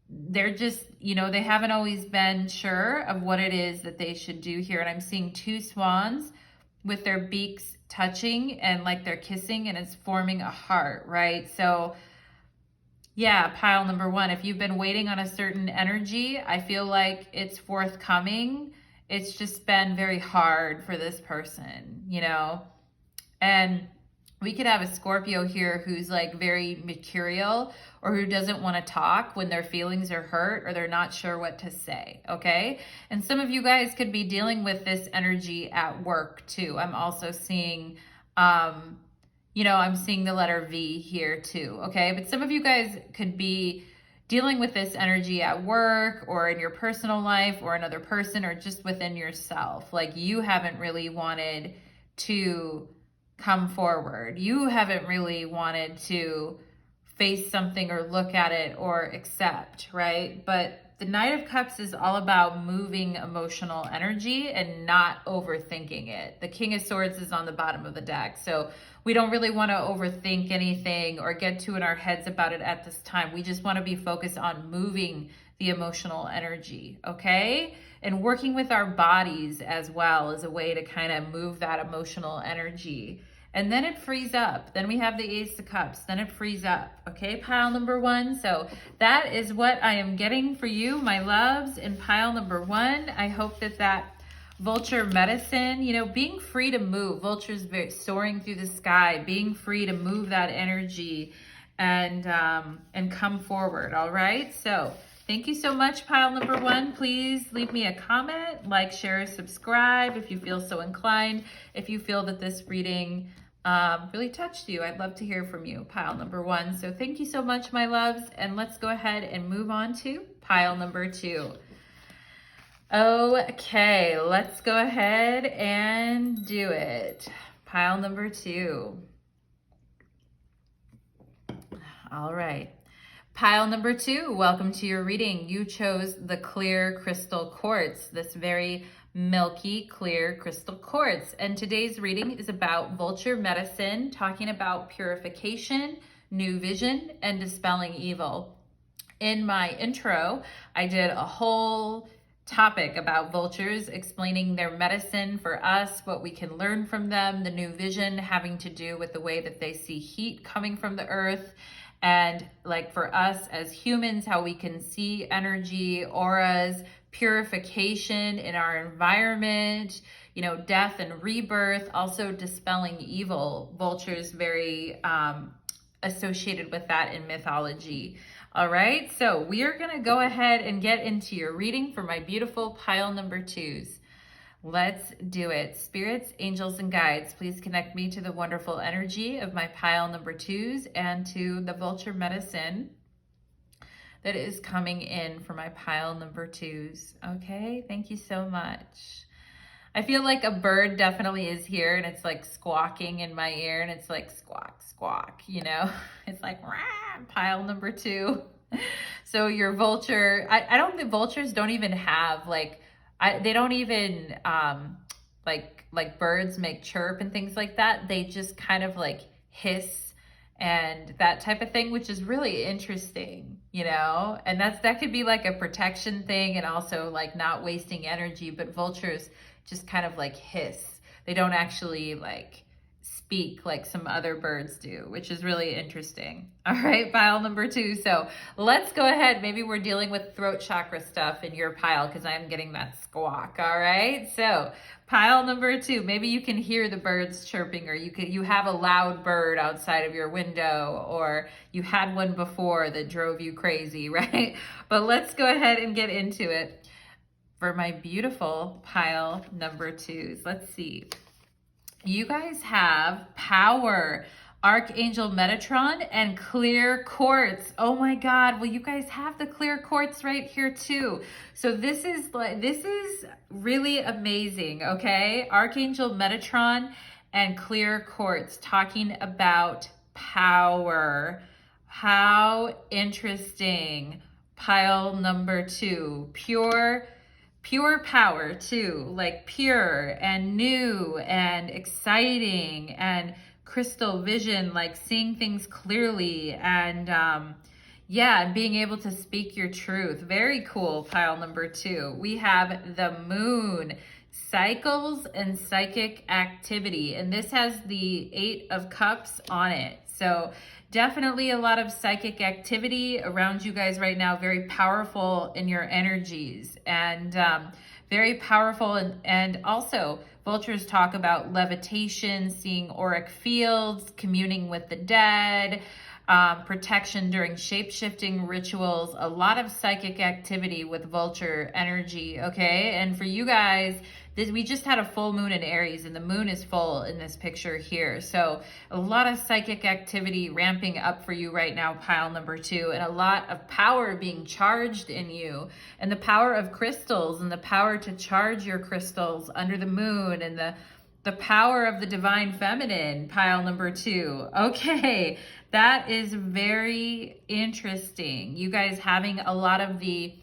Speaker 1: they're just, you know, they haven't always been sure of what it is that they should do here. And I'm seeing two swans with their beaks touching and like they're kissing, and it's forming a heart, right? So yeah, pile number one, if you've been waiting on a certain energy, I feel like it's forthcoming. It's just been very hard for this person, you know? And we could have a Scorpio here who's like very mercurial, or who doesn't want to talk when their feelings are hurt or they're not sure what to say, okay? And some of you guys could be dealing with this energy at work too. I'm also seeing, you know, I'm seeing the letter V here too, okay? But some of you guys could be dealing with this energy at work or in your personal life or another person or just within yourself. Like you haven't really wanted to come forward. You haven't really wanted to face something or look at it or accept, right? But the Knight of Cups is all about moving emotional energy and not overthinking it. The King of Swords is on the bottom of the deck. So we don't really want to overthink anything or get too in our heads about it at this time. We just want to be focused on moving the emotional energy, okay? And working with our bodies as well as a way to kind of move that emotional energy. And then it frees up. Then we have the Ace of Cups. Then it frees up. Okay, pile number one. So that is what I am getting for you, my loves, in pile number one. I hope that that Vulture medicine, you know, being free to move. Vulture's soaring through the sky, being free to move that energy and come forward. All right. So thank you so much, pile number one. Please leave me a comment, like, share, subscribe if you feel so inclined. If you feel that this reading really touched you, I'd love to hear from you, pile number one. So thank you so much, my loves. And let's go ahead and move on to pile number two. Okay, let's go ahead and do it. Pile number two. All right. Pile number two, welcome to your reading. You chose the clear crystal quartz, this very milky, clear crystal quartz. And today's reading is about Vulture medicine, talking about purification, new vision, and dispelling evil. In my intro, I did a whole topic about vultures, explaining their medicine for us, what we can learn from them, the new vision having to do with the way that they see heat coming from the earth. And like for us as humans, how we can see energy, auras, purification in our environment, you know, death and rebirth, also dispelling evil. Vultures very associated with that in mythology. All right, so we are going to go ahead and get into your reading for my beautiful pile number twos. Let's do it. Spirits, angels, and guides, please connect me to the wonderful energy of my pile number twos and to the Vulture medicine that is coming in for my pile number twos. Okay, thank you so much. I feel like a bird definitely is here, and it's like squawking in my ear, and it's like squawk, squawk, you know? It's like, rah, pile number two. So your vulture, I don't think vultures don't even have like, they don't even like birds make chirp and things like that. They just kind of like hiss and that type of thing, which is really interesting, you know? And that could be like a protection thing and also like not wasting energy, but vultures just kind of like hiss. They don't actually like speak like some other birds do, which is really interesting. All right, pile number two. So let's go ahead. Maybe we're dealing with throat chakra stuff in your pile because I'm getting that squawk. All right, so pile number two. Maybe you can hear the birds chirping, or you have a loud bird outside of your window, or you had one before that drove you crazy, right? But let's go ahead and get into it for my beautiful pile number twos. Let's see. You guys have power, Archangel Metatron, and clear quartz. Oh my God. Well, you guys have the clear quartz right here too. So this is really amazing. Okay. Archangel Metatron and clear quartz, talking about power. How interesting. Pile number two, pure power too, like pure and new and exciting and crystal vision, like seeing things clearly and Yeah, and being able to speak your truth. Very cool, pile number 2. We have the moon, cycles and psychic activity. And this has the 8 of Cups on it. So definitely a lot of psychic activity around you guys right now. Very powerful in your energies, and very powerful. And also vultures talk about levitation, seeing auric fields, communing with the dead, protection during shape-shifting rituals, a lot of psychic activity with vulture energy, okay? And for you guys, we just had a full moon in Aries, and the moon is full in this picture here. So a lot of psychic activity ramping up for you right now, pile number 2, and a lot of power being charged in you, and the power of crystals, and the power to charge your crystals under the moon, and the power of the divine feminine, pile number 2. Okay, that is very interesting. You guys having a lot of the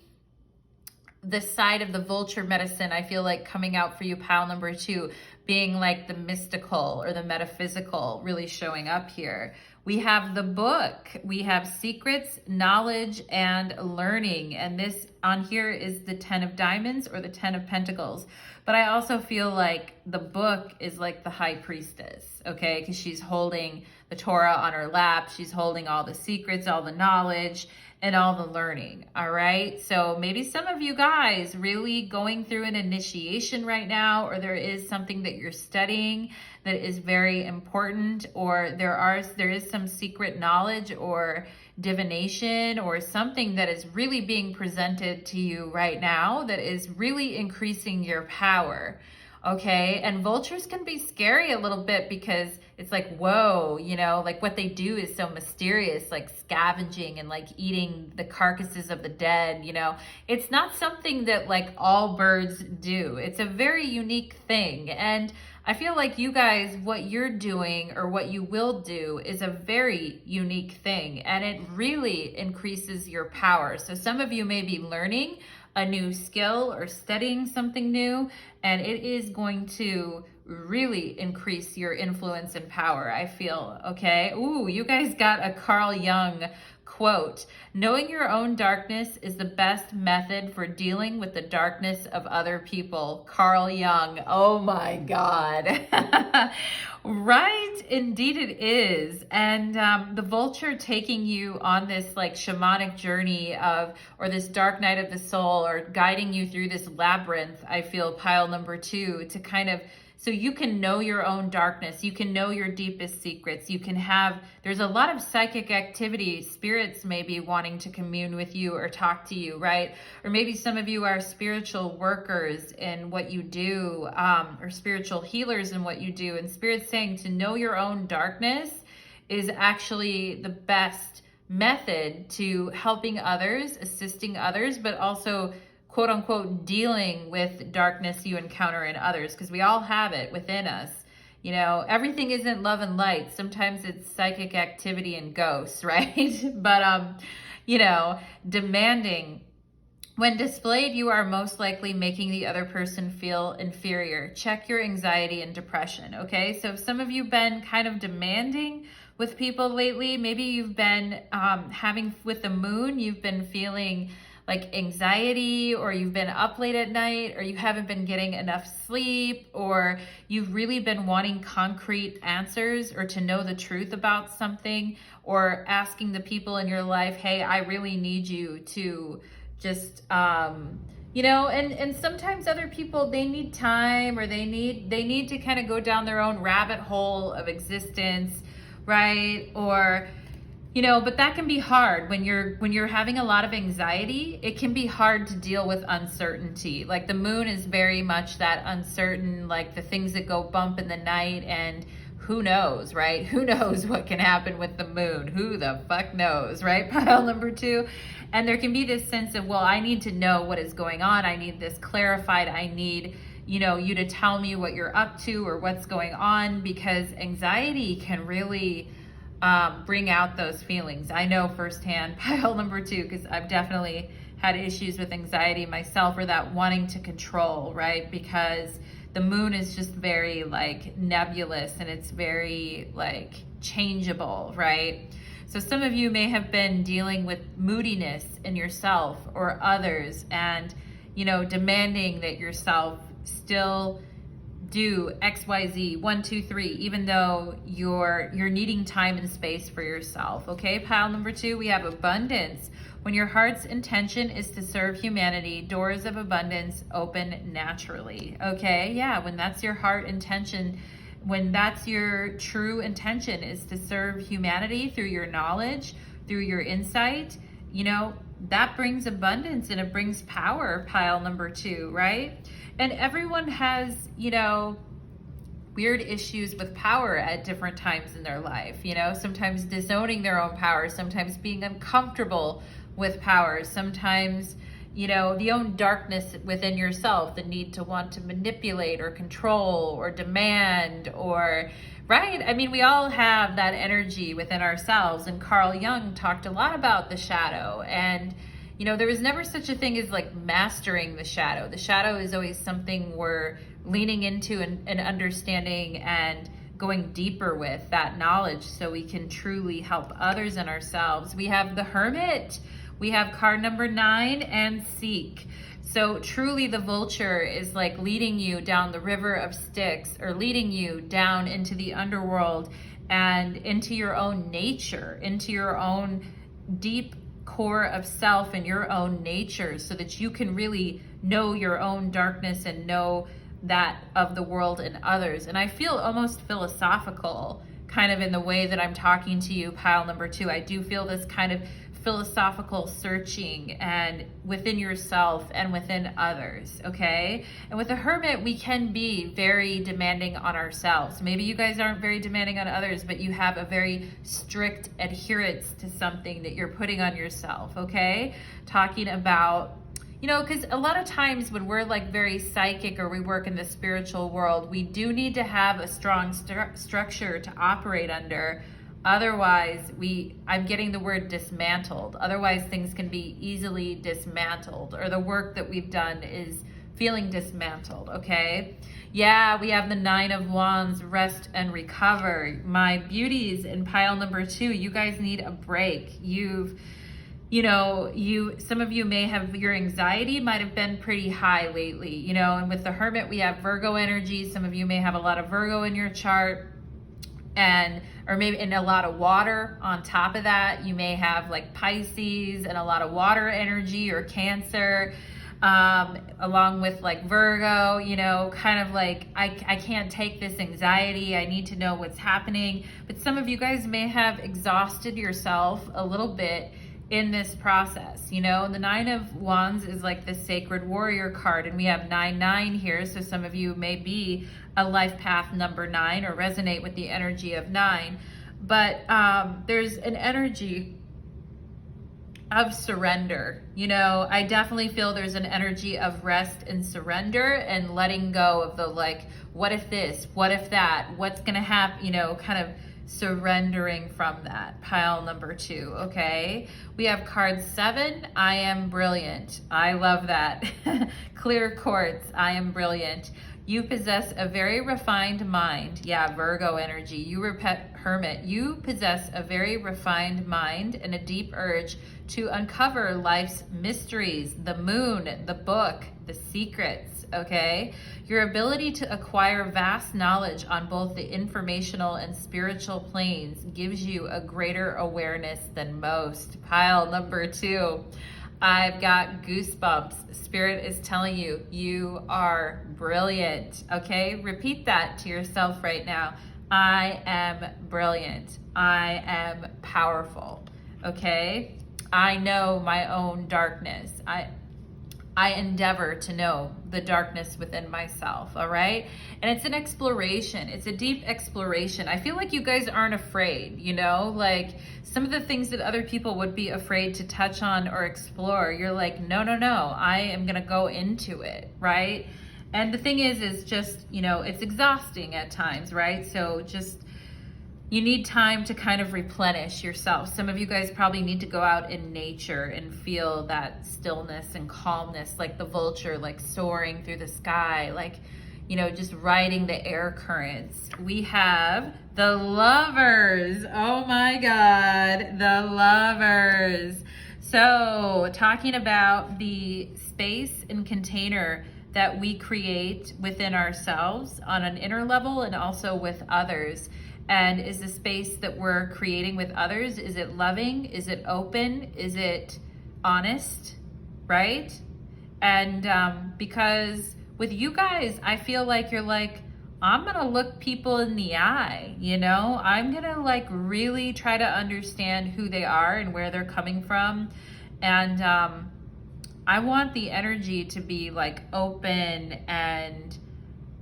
Speaker 1: side of the vulture medicine, I feel like coming out for you, pile number 2, being like the mystical or the metaphysical really showing up here. We have the book, we have secrets, knowledge, and learning. And this on here is the 10 of diamonds or the 10 of pentacles. But I also feel like the book is like the high priestess, okay? Because she's holding the Torah on her lap. She's holding all the secrets, all the knowledge, and all the learning, all right? So maybe some of you guys really going through an initiation right now, or there is something that you're studying that is very important, or there is some secret knowledge or divination or something that is really being presented to you right now that is really increasing your power. Okay, and vultures can be scary a little bit because it's like, whoa, you know, like what they do is so mysterious, like scavenging and like eating the carcasses of the dead, you know. It's not something that like all birds do. It's a very unique thing. And I feel like you guys, what you're doing or what you will do is a very unique thing, and it really increases your power. So some of you may be learning a new skill or studying something new, and it is going to really increase your influence and power, I feel, okay? Ooh, you guys got a Carl Jung quote. Knowing your own darkness is the best method for dealing with the darkness of other people. Carl Jung. Oh my God. Right? Indeed it is. And the vulture taking you on this like shamanic journey of, or this dark night of the soul, or guiding you through this labyrinth, I feel, pile number 2, to kind of, so you can know your own darkness. You can know your deepest secrets. You can have, there's a lot of psychic activity. Spirits may be wanting to commune with you or talk to you, right? Or maybe some of you are spiritual workers in what you do, or spiritual healers in what you do. And Spirit's saying to know your own darkness is actually the best method to helping others, assisting others, but also quote unquote dealing with darkness you encounter in others, because we all have it within us. You know, everything isn't love and light. Sometimes it's psychic activity and ghosts, right? But you know, demanding. When displayed, you are most likely making the other person feel inferior. Check your anxiety and depression, okay? So if some of you have been kind of demanding with people lately, maybe you've been having, with the moon, you've been feeling like anxiety, or you've been up late at night, or you haven't been getting enough sleep, or you've really been wanting concrete answers or to know the truth about something, or asking the people in your life, hey, I really need you to just, you know, and sometimes other people, they need time, or they need to kind of go down their own rabbit hole of existence, right? Or, you know, but that can be hard when you're having a lot of anxiety. It can be hard to deal with uncertainty. Like the moon is very much that uncertain, like the things that go bump in the night, and who knows, right? Who knows what can happen with the moon? Who the fuck knows, right? Pile number 2. And there can be this sense of, well, I need to know what is going on. I need this clarified. I need, you know, you to tell me what you're up to or what's going on, because anxiety can really bring out those feelings. I know firsthand, pile number 2, because I've definitely had issues with anxiety myself, or that wanting to control, right? Because the moon is just very like nebulous, and it's very like changeable, right? So some of you may have been dealing with moodiness in yourself or others, and, you know, demanding that yourself still do XYZ 1 2 3, even though you're needing time and space for yourself. Okay, pile number 2, we have abundance. When your heart's intention is to serve humanity, doors of abundance open naturally. Okay, yeah, when that's your heart intention, when that's your true intention, is to serve humanity through your knowledge, through your insight, you know, that brings abundance and it brings power, pile number 2, right? And everyone has, you know, weird issues with power at different times in their life, you know, sometimes disowning their own power, sometimes being uncomfortable with power, sometimes, you know, the own darkness within yourself, the need to want to manipulate or control or demand, or, right? I mean, we all have that energy within ourselves. And Carl Jung talked a lot about the shadow. And, you know, there was never such a thing as like mastering the shadow. The shadow is always something we're leaning into and understanding and going deeper with that knowledge so we can truly help others and ourselves. We have the Hermit. We have card number 9 and Seek. So truly the Vulture is like leading you down the river of Styx, or leading you down into the underworld and into your own nature, into your own deep core of self and your own nature, so that you can really know your own darkness and know that of the world and others. And I feel almost philosophical kind of in the way that I'm talking to you, pile number 2. I do feel this kind of philosophical searching and within yourself and within others, okay? And with the Hermit, we can be very demanding on ourselves. Maybe you guys aren't very demanding on others, but you have a very strict adherence to something that you're putting on yourself, okay? Talking about, you know, because a lot of times when we're like very psychic or we work in the spiritual world, we do need to have a strong structure to operate under. Otherwise, I'm getting the word dismantled. Otherwise, things can be easily dismantled, or the work that we've done is feeling dismantled, okay? Yeah, we have the 9 of Wands, rest and recover. My beauties in pile number 2, you guys need a break. Some of you may have, your anxiety might have been pretty high lately, you know, and with the Hermit, we have Virgo energy. Some of you may have a lot of Virgo in your chart, or maybe in a lot of water on top of that. You may have like Pisces and a lot of water energy, or Cancer, along with like Virgo, you know, kind of like, I can't take this anxiety. I need to know what's happening. But some of you guys may have exhausted yourself a little bit in this process, you know. And the 9 of Wands is like the sacred warrior card, and we have 9 here. So some of you may be a life path number 9 or resonate with the energy of 9, but there's an energy of surrender. You know, I definitely feel there's an energy of rest and surrender and letting go of the like, what if this, what if that, what's gonna happen, you know, kind of surrendering from that, pile number 2, okay? We have card 7, I am brilliant. I love that. Clear quartz, I am brilliant. You possess a very refined mind. Yeah, Virgo energy. Hermit, you possess a very refined mind and a deep urge to uncover life's mysteries, the moon, the book, the secrets, okay? Your ability to acquire vast knowledge on both the informational and spiritual planes gives you a greater awareness than most. Pile number 2. I've got goosebumps. Spirit is telling you, you are brilliant, okay? Repeat that to yourself right now. I am brilliant. I am powerful, okay? I know my own darkness. I endeavor to know the darkness within myself, all right? And it's an exploration. It's a deep exploration. I feel like you guys aren't afraid, you know? Like some of the things that other people would be afraid to touch on or explore, you're like, no, I am gonna go into it, right? And the thing is just, you know, it's exhausting at times, right? So just, you need time to kind of replenish yourself. Some of you guys probably need to go out in nature and feel that stillness and calmness, like the vulture, like soaring through the sky, like, you know, just riding the air currents. We have The Lovers. Oh my God, the Lovers. So talking about the space and container that we create within ourselves on an inner level and also with others. And is the space that we're creating with others, is it loving? Is it open? Is it honest? Right? And because with you guys, I feel like you're like, I'm gonna look people in the eye, you know? I'm gonna like really try to understand who they are and where they're coming from. And I want the energy to be like open, and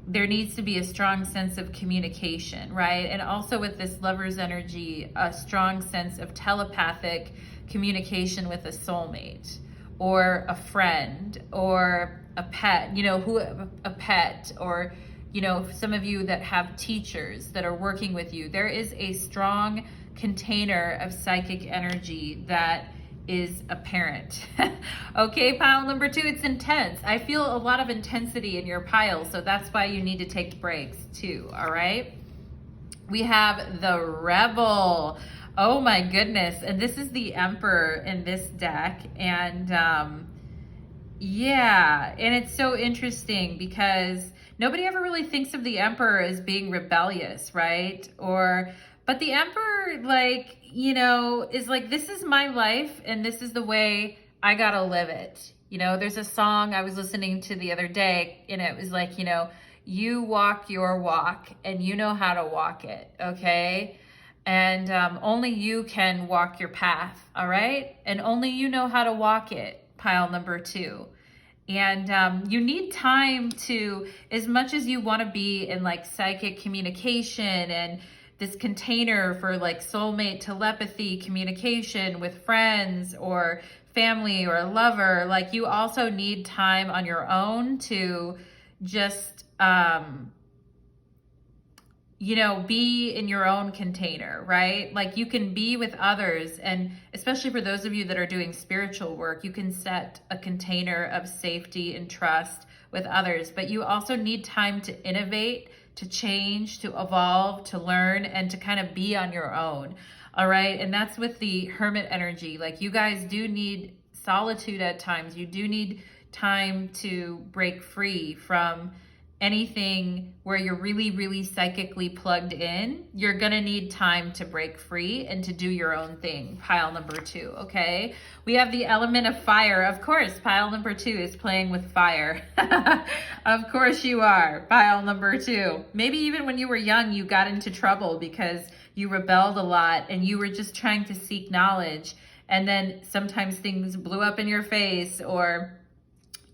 Speaker 1: there needs to be a strong sense of communication, right? And also with this Lover's energy, a strong sense of telepathic communication with a soulmate or a friend or a pet, you know, a pet, or, you know, some of you that have teachers that are working with you. There is a strong container of psychic energy that is apparent. Okay, pile number 2, it's intense. I feel a lot of intensity in your pile, so that's why you need to take breaks too, all right? We have the Rebel. Oh my goodness, and this is the Emperor in this deck, and yeah, and it's so interesting because nobody ever really thinks of the Emperor as being rebellious, right? But the Emperor, like, you know, is like, this is my life and this is the way I gotta live it. You know, there's a song I was listening to the other day, and it was like, you know, you walk your walk and you know how to walk it, okay? And only you can walk your path, all right? And only you know how to walk it, pile number 2. And you need time to, as much as you want to be in like psychic communication and this container for like soulmate telepathy communication with friends or family or a lover, like you also need time on your own to just, you know, be in your own container, right? Like you can be with others, and especially for those of you that are doing spiritual work, you can set a container of safety and trust with others, but you also need time to innovate, to change, to evolve, to learn, and to kind of be on your own, all right? And that's with the Hermit energy. Like you guys do need solitude at times. You do need time to break free from anything where you're really, really psychically plugged in. You're gonna need time to break free and to do your own thing, pile number 2, okay? We have the element of fire. Of course, pile number 2 is playing with fire. Of course you are, pile number 2. Maybe even when you were young, you got into trouble because you rebelled a lot and you were just trying to seek knowledge. And then sometimes things blew up in your face or,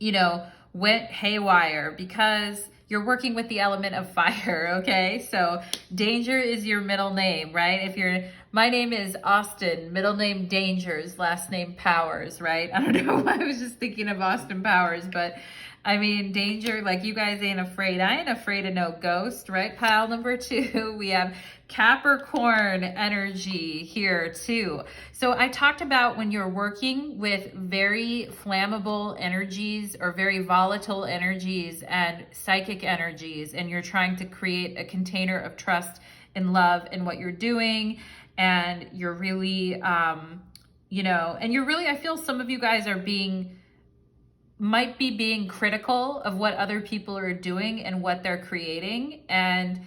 Speaker 1: you know, went haywire because you're working with the element of fire, okay? So Danger is your middle name, right? My name is Austin, middle name Dangers, last name Powers, right? I don't know why I was just thinking of Austin Powers, but I mean, Danger, like you guys ain't afraid. I ain't afraid of no ghost, right? Pile number 2, we have Capricorn energy here too. So I talked about when you're working with very flammable energies or very volatile energies and psychic energies, and you're trying to create a container of trust and love in what you're doing, and you're really, you know, and you're really, I feel some of you guys are might be being critical of what other people are doing and what they're creating. And,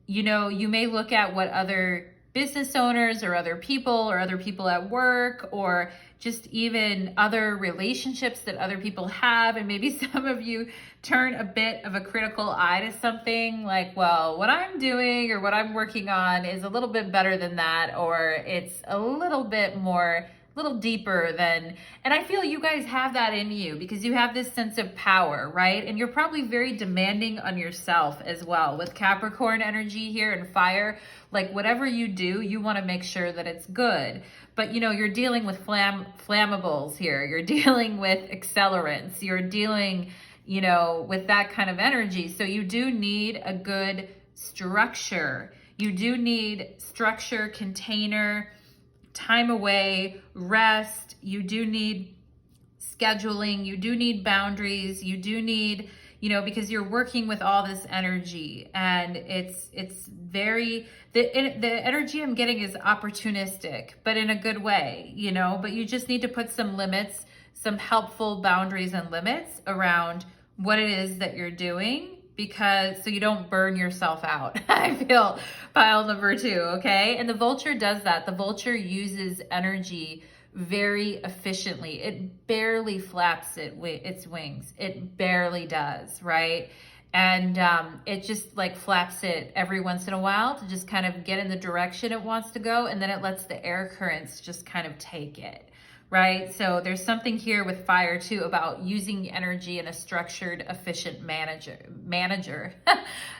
Speaker 1: you know, you may look at what other business owners or other people at work or just even other relationships that other people have. And maybe some of you turn a bit of a critical eye to something like, well, what I'm doing or what I'm working on is a little bit better than that, or it's a little bit more, little deeper than, and I feel you guys have that in you because you have this sense of power, right? And you're probably very demanding on yourself as well. With Capricorn energy here and fire, like whatever you do, you want to make sure that it's good. But you know, you're dealing with flammables here. You're dealing with accelerants. You're dealing, you know, with that kind of energy. So you do need a good structure. You do need structure, container, time away, rest. You do need scheduling. You do need boundaries. You do need, you know, because you're working with all this energy, and it's very, the energy I'm getting is opportunistic, but in a good way, you know, but you just need to put some limits, some helpful boundaries and limits around what it is that you're doing, because so you don't burn yourself out. I feel pile number 2, okay? And the vulture does that. The vulture uses energy very efficiently. It barely flaps its wings. It barely does, right? And it just like flaps it every once in a while to just kind of get in the direction it wants to go, and then it lets the air currents just kind of take it. Right? So there's something here with fire too about using energy in a structured, efficient manager.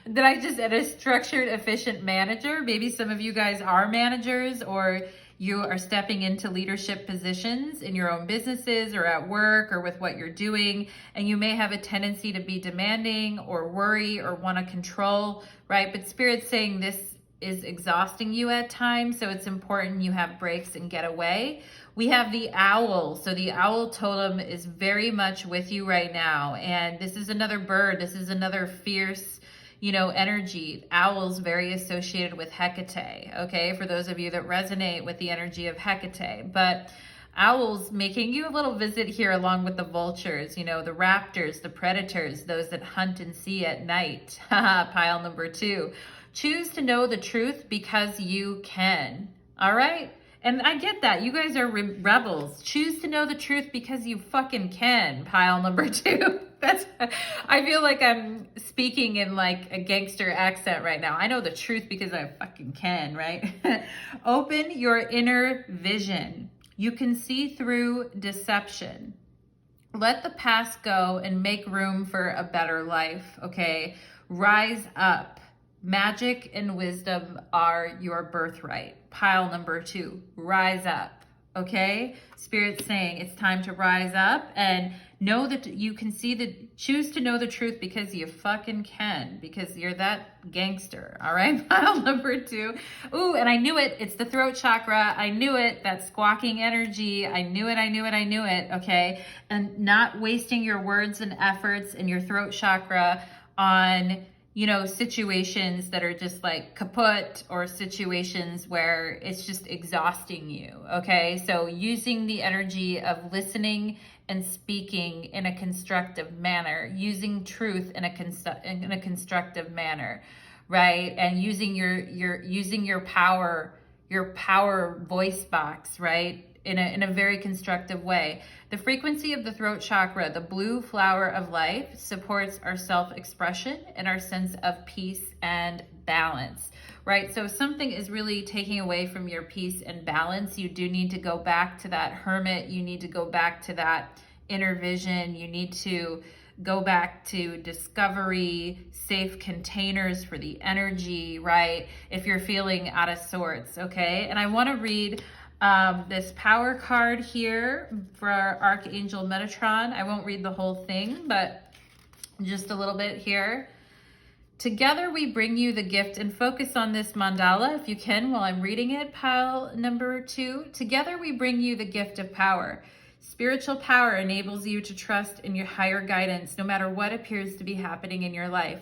Speaker 1: Did I just add a structured, efficient manager? Maybe some of you guys are managers, or you are stepping into leadership positions in your own businesses or at work or with what you're doing. And you may have a tendency to be demanding or worry or want to control, right? But Spirit's saying this is exhausting you at times. So it's important you have breaks and get away. We have the owl. So the owl totem is very much with you right now. And this is another bird. This is another fierce, you know, energy. Owls very associated with Hecate. Okay. For those of you that resonate with the energy of Hecate, but owls making you a little visit here along with the vultures, you know, the raptors, the predators, those that hunt and see at night. Pile number 2. Choose to know the truth because you can. All right. And I get that. You guys are rebels. Choose to know the truth because you fucking can. Pile number 2. I feel like I'm speaking in like a gangster accent right now. I know the truth because I fucking can, right? Open your inner vision. You can see through deception. Let the past go and make room for a better life, okay? Rise up. Magic and wisdom are your birthright. Pile number 2, rise up, okay? Spirit's saying it's time to rise up and know that you can choose to know the truth because you fucking can, because you're that gangster, all right? Pile number 2. Ooh, and I knew it. It's the throat chakra. I knew it. That squawking energy. I knew it, okay? And not wasting your words and efforts in your throat chakra on, you know, situations that are just like kaput, or situations where it's just exhausting you, okay? So using the energy of listening and speaking in a constructive manner, using truth in a constructive manner, right? And using your power voice box, right? In a very constructive way. The frequency of the throat chakra, the blue flower of life, supports our self-expression and our sense of peace and balance, right? So if something is really taking away from your peace and balance, you do need to go back to that hermit. You need to go back to that inner vision. You need to go back to discovery, safe containers for the energy, right? If you're feeling out of sorts, okay? And I want to read this power card here for our Archangel Metatron. I won't read the whole thing, but just a little bit here. Together we bring you the gift, and focus on this mandala if you can while I'm reading it. Pile number 2. Together we bring you the gift of power. Spiritual power enables you to trust in your higher guidance no matter what appears to be happening in your life.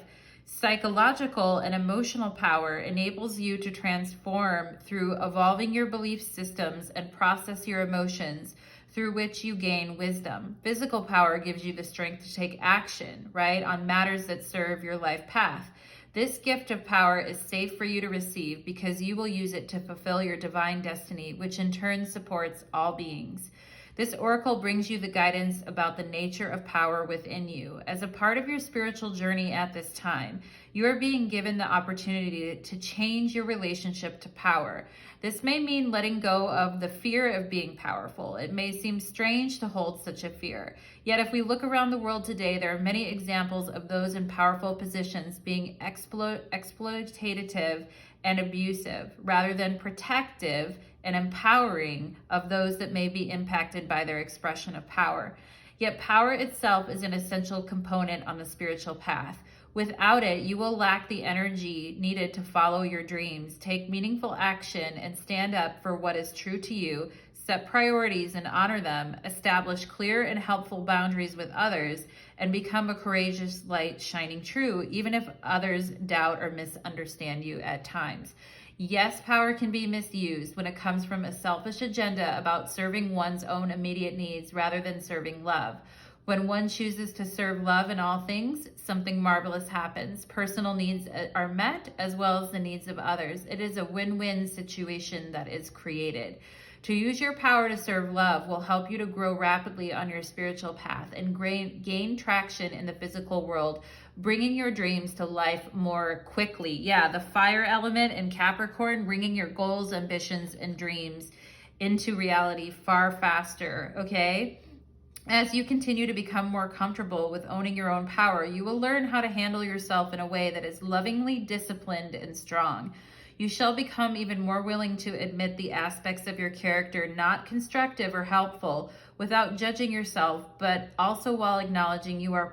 Speaker 1: Psychological and emotional power enables you to transform through evolving your belief systems and process your emotions, through which you gain wisdom. Physical power gives you the strength to take action, right, on matters that serve your life path. This gift of power is safe for you to receive because you will use it to fulfill your divine destiny, which in turn supports all beings. This oracle brings you the guidance about the nature of power within you. As a part of your spiritual journey at this time, you are being given the opportunity to change your relationship to power. This may mean letting go of the fear of being powerful. It may seem strange to hold such a fear. Yet if we look around the world today, there are many examples of those in powerful positions being exploitative and abusive, rather than protective and empowering of those that may be impacted by their expression of power. Yet power itself is an essential component on the spiritual path. Without it, you will lack the energy needed to follow your dreams, take meaningful action, and stand up for what is true to you, set priorities and honor them, establish clear and helpful boundaries with others, and become a courageous light shining true, even if others doubt or misunderstand you at times. Yes, power can be misused when it comes from a selfish agenda about serving one's own immediate needs rather than serving love. When one chooses to serve love in all things, something marvelous happens. Personal needs are met as well as the needs of others. It is a win-win situation that is created. To use your power to serve love will help you to grow rapidly on your spiritual path and gain traction in the physical world, bringing your dreams to life more quickly. Yeah, the fire element in Capricorn, bringing your goals, ambitions, and dreams into reality far faster, okay? As you continue to become more comfortable with owning your own power, you will learn how to handle yourself in a way that is lovingly disciplined and strong. You shall become even more willing to admit the aspects of your character not constructive or helpful without judging yourself, but also while acknowledging you are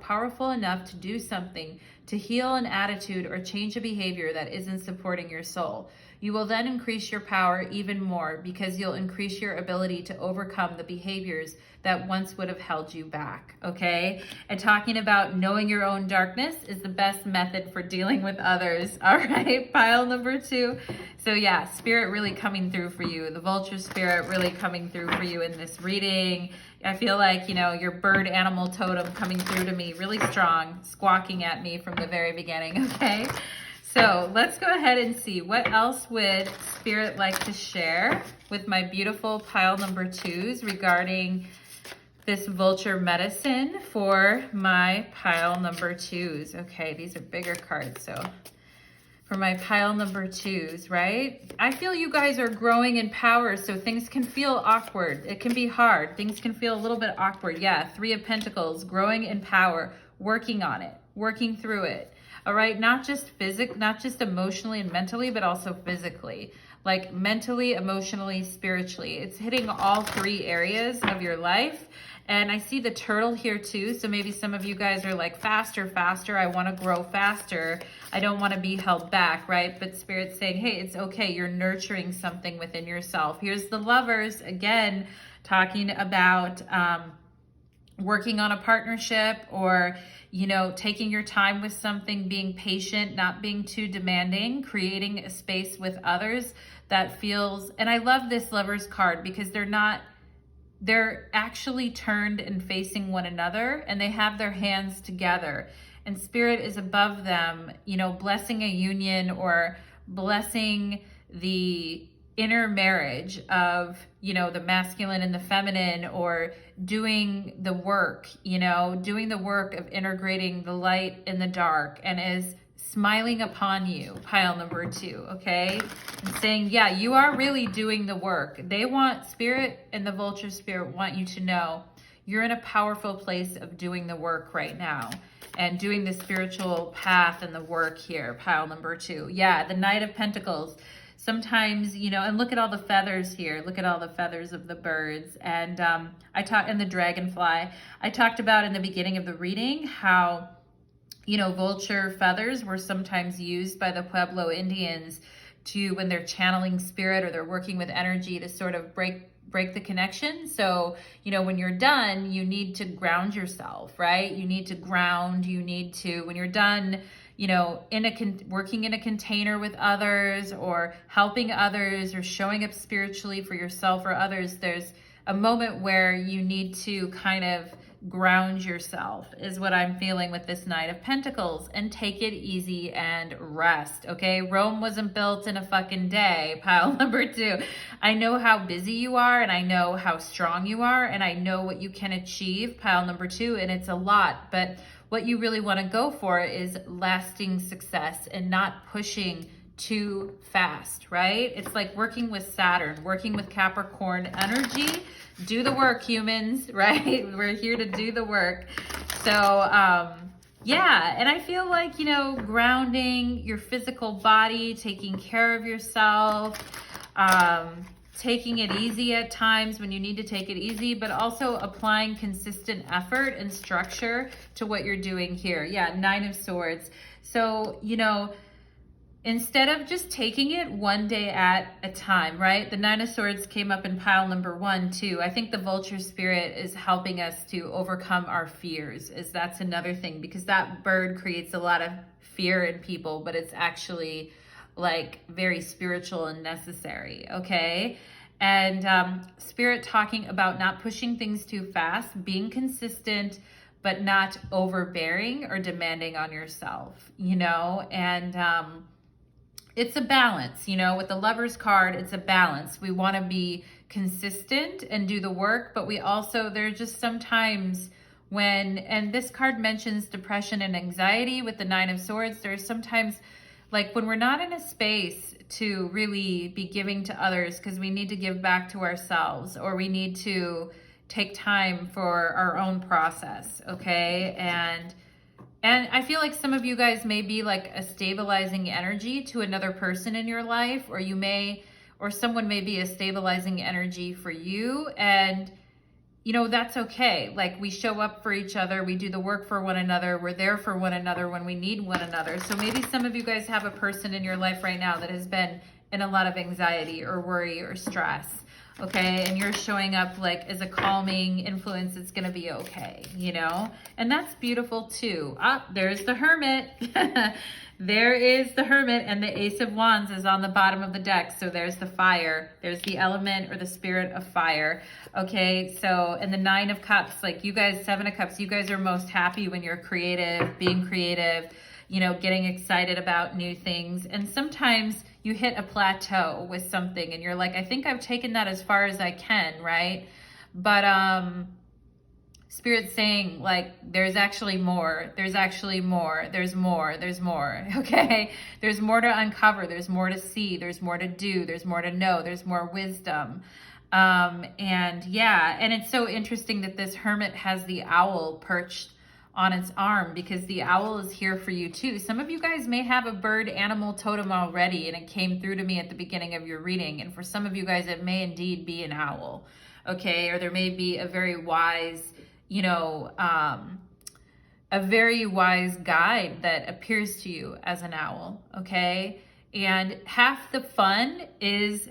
Speaker 1: powerful enough to do something, to heal an attitude or change a behavior that isn't supporting your soul. You will then increase your power even more because you'll increase your ability to overcome the behaviors that once would have held you back, okay? And talking about knowing your own darkness is the best method for dealing with others, all right? Pile number 2. So yeah, spirit really coming through for you. The vulture spirit really coming through for you in this reading. I feel like, your bird animal totem coming through to me really strong, squawking at me from the very beginning, okay? So let's go ahead and see what else would Spirit like to share with my beautiful pile number 2s regarding this vulture medicine for my pile number 2s. Okay, these are bigger cards, so for my pile number 2s, right? I feel you guys are growing in power, so things can feel awkward. It can be hard. Things can feel a little bit awkward. Yeah, 3 of Pentacles, growing in power, working on it, working through it. All right, not just emotionally and mentally, but also physically. Like mentally, emotionally, spiritually. It's hitting all 3 areas of your life. And I see the turtle here too. So maybe some of you guys are like, faster, faster. I want to grow faster. I don't want to be held back, right? But Spirit's saying, hey, it's okay. You're nurturing something within yourself. Here's the Lovers, again, talking about working on a partnership or, taking your time with something, being patient, not being too demanding, creating a space with others that feels, and I love this Lovers card because they're actually turned and facing one another and they have their hands together and Spirit is above them, blessing a union or blessing the inner marriage of, the masculine and the feminine, or doing the work, doing the work of integrating the light and the dark, and is smiling upon you, pile number 2, okay? And saying, yeah, you are really doing the work. They want, Spirit and the vulture spirit want you to know you're in a powerful place of doing the work right now and doing the spiritual path and the work here, pile number 2. Yeah, the Knight of Pentacles. Sometimes, and look at all the feathers here. Look at all the feathers of the birds. And and the dragonfly. I talked about in the beginning of the reading how, vulture feathers were sometimes used by the Pueblo Indians to, when they're channeling spirit or they're working with energy, to sort of break the connection. So, when you're done, you need to ground yourself, right? You need to ground, when you're done, working in a container with others or helping others or showing up spiritually for yourself or others, there's a moment where you need to kind of ground yourself is what I'm feeling with this Knight of Pentacles, and take it easy and rest, okay? Rome wasn't built in a fucking day, pile number 2. I know how busy you are and I know how strong you are and I know what you can achieve, pile number 2, and it's a lot, but what you really want to go for is lasting success and not pushing too fast, right? It's like working with Saturn, working with Capricorn energy. Do the work, humans, right? We're here to do the work. So, yeah, and I feel like, grounding your physical body, taking care of yourself, taking it easy at times when you need to take it easy, but also applying consistent effort and structure to what you're doing here. Yeah, 9 of Swords. So, instead of just taking it one day at a time, right? The Nine of Swords came up in pile number 1 too. I think the Vulture spirit is helping us to overcome our fears, is that's another thing, because that bird creates a lot of fear in people, but it's actually like very spiritual and necessary, okay? And spirit talking about not pushing things too fast, being consistent, but not overbearing or demanding on yourself, you know? And it's a balance, you know, with the Lover's card, it's a balance. We want to be consistent and do the work, but we also, there are just sometimes when, and this card mentions depression and anxiety with the Nine of Swords, there's sometimes like when we're not in a space to really be giving to others because we need to give back to ourselves, or we need to take time for our own process, okay? And I feel like some of you guys may be like a stabilizing energy to another person in your life, or you may, or someone may be a stabilizing energy for you. And, you know, that's okay. Like, we show up for each other. We do the work for one another. We're there for one another when we need one another. So maybe some of you guys have a person in your life right now that has been in a lot of anxiety or worry or stress. Okay, and you're showing up like as a calming influence. It's gonna be okay, you know? And that's beautiful too. Ah, there's the Hermit. There is the Hermit, and the Ace of Wands is on the bottom of the deck. So there's the fire. There's the element or the spirit of fire. Okay, so, and the Nine of Cups, like you guys, Seven of Cups, you guys are most happy when you're creative, being creative, you know, getting excited about new things. And sometimes you hit a plateau with something and you're like, I think I've taken that as far as I can, right? But Spirit's saying like, there's actually more, there's actually more, there's more, there's more, okay? There's more to uncover, there's more to see, there's more to do, there's more to know, there's more wisdom. And yeah, and it's so interesting that this Hermit has the owl perched on its arm, because the owl is here for you too. Some of you guys may have a bird animal totem already, and it came through to me at the beginning of your reading. And for some of you guys, it may indeed be an owl, okay? Or there may be a very wise, you know, a very wise guide that appears to you as an owl, okay? And half the fun, Ace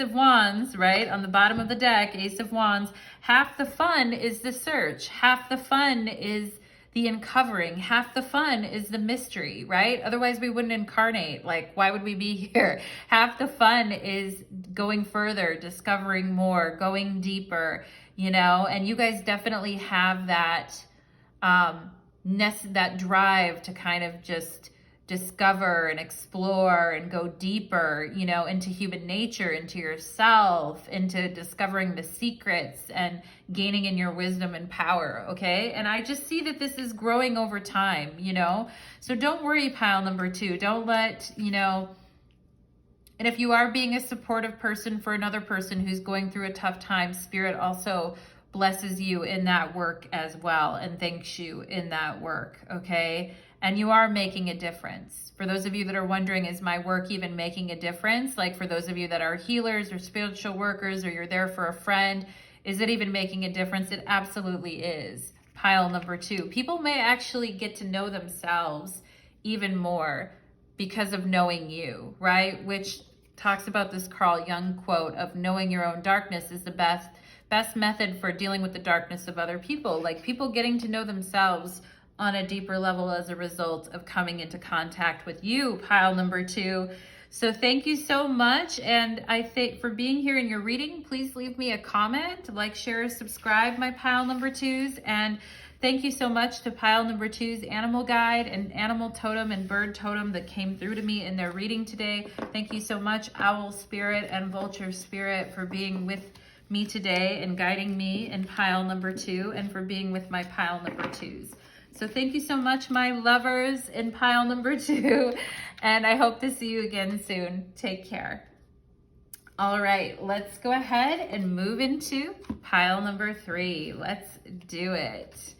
Speaker 1: of Wands, right? On the bottom of the deck, Ace of Wands. Half the fun is the search. Half the fun is the uncovering. Half the fun is the mystery, right? Otherwise we wouldn't incarnate. Like, why would we be here? Half the fun is going further, discovering more, going deeper, you know? And you guys definitely have that, that drive to kind of just discover and explore and go deeper, you know, into human nature, into yourself, into discovering the secrets and gaining in your wisdom and power, okay? And I just see that this is growing over time, you know? So don't worry, pile number 2. Don't let, you know, and if you are being a supportive person for another person who's going through a tough time, Spirit also blesses you in that work as well and thanks you in that work, okay? And you are making a difference. For those of you that are wondering, is my work even making a difference? Like for those of you that are healers or spiritual workers, or you're there for a friend, is it even making a difference? It absolutely is. Pile number 2. People may actually get to know themselves even more because of knowing you, right? Which talks about this Carl Jung quote of knowing your own darkness is the best method for dealing with the darkness of other people. Like people getting to know themselves on a deeper level as a result of coming into contact with you, pile number 2. So thank you so much. And I think for being here in your reading, please leave me a comment, like, share, subscribe, my pile number 2s. And thank you so much to pile number 2's animal guide and animal totem and bird totem that came through to me in their reading today. Thank you so much, owl spirit and vulture spirit, for being with me today and guiding me in pile number 2, and for being with my pile number 2s. So thank you so much, my lovers in pile number 2, and I hope to see you again soon. Take care. All right, let's go ahead and move into pile number 3. Let's do it.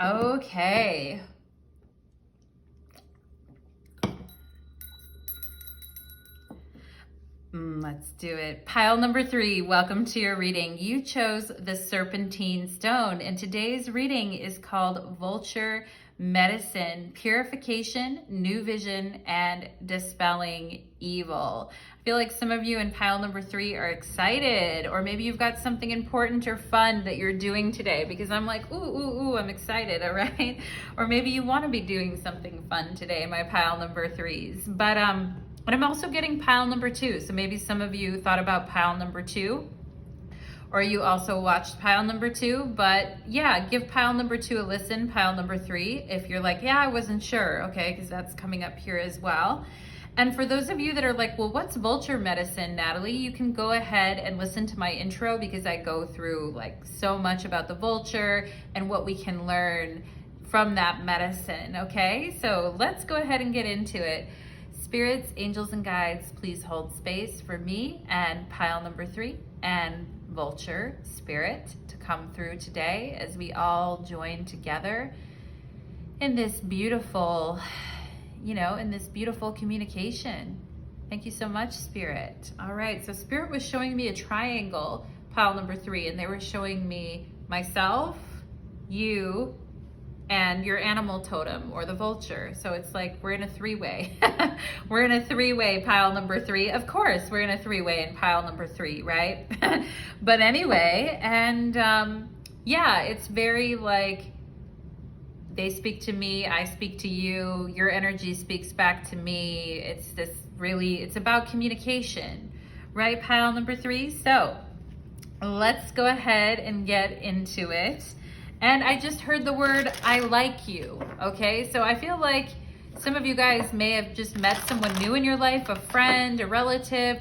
Speaker 1: Okay. Let's do it. Pile number 3, welcome to your reading. You chose the Serpentine stone, and today's reading is called Vulture medicine, purification, new vision, and dispelling evil. I feel like some of you in pile number 3 are excited, or maybe you've got something important or fun that you're doing today, because I'm like, ooh, I'm excited, all right? Or maybe you want to be doing something fun today, my pile number 3s. But I'm also getting pile number 2. So maybe some of you thought about pile number 2, or you also watched pile number 2, but yeah, give pile number 2 a listen, pile number 3, if you're like, yeah, I wasn't sure, okay, because that's coming up here as well. And for those of you that are like, well, what's vulture medicine, Natalie? You can go ahead and listen to my intro, because I go through like so much about the vulture and what we can learn from that medicine, okay? So let's go ahead and get into it. Spirits, angels, and guides, please hold space for me and pile number 3 and vulture spirit to come through today as we all join together in this beautiful, in this beautiful communication. Thank you so much, Spirit. All right, so Spirit was showing me a triangle, pile number 3, and they were showing me myself, you, and your animal totem, or the vulture. So it's like we're in a 3-way. We're in a 3-way, pile number 3. Of course, we're in a 3-way in pile number 3, right? But anyway, and yeah, it's very like, they speak to me, I speak to you, your energy speaks back to me. It's this really, it's about communication, right? Pile number 3. So let's go ahead and get into it. And I just heard the word, I like you, okay? So I feel like some of you guys may have just met someone new in your life, a friend, a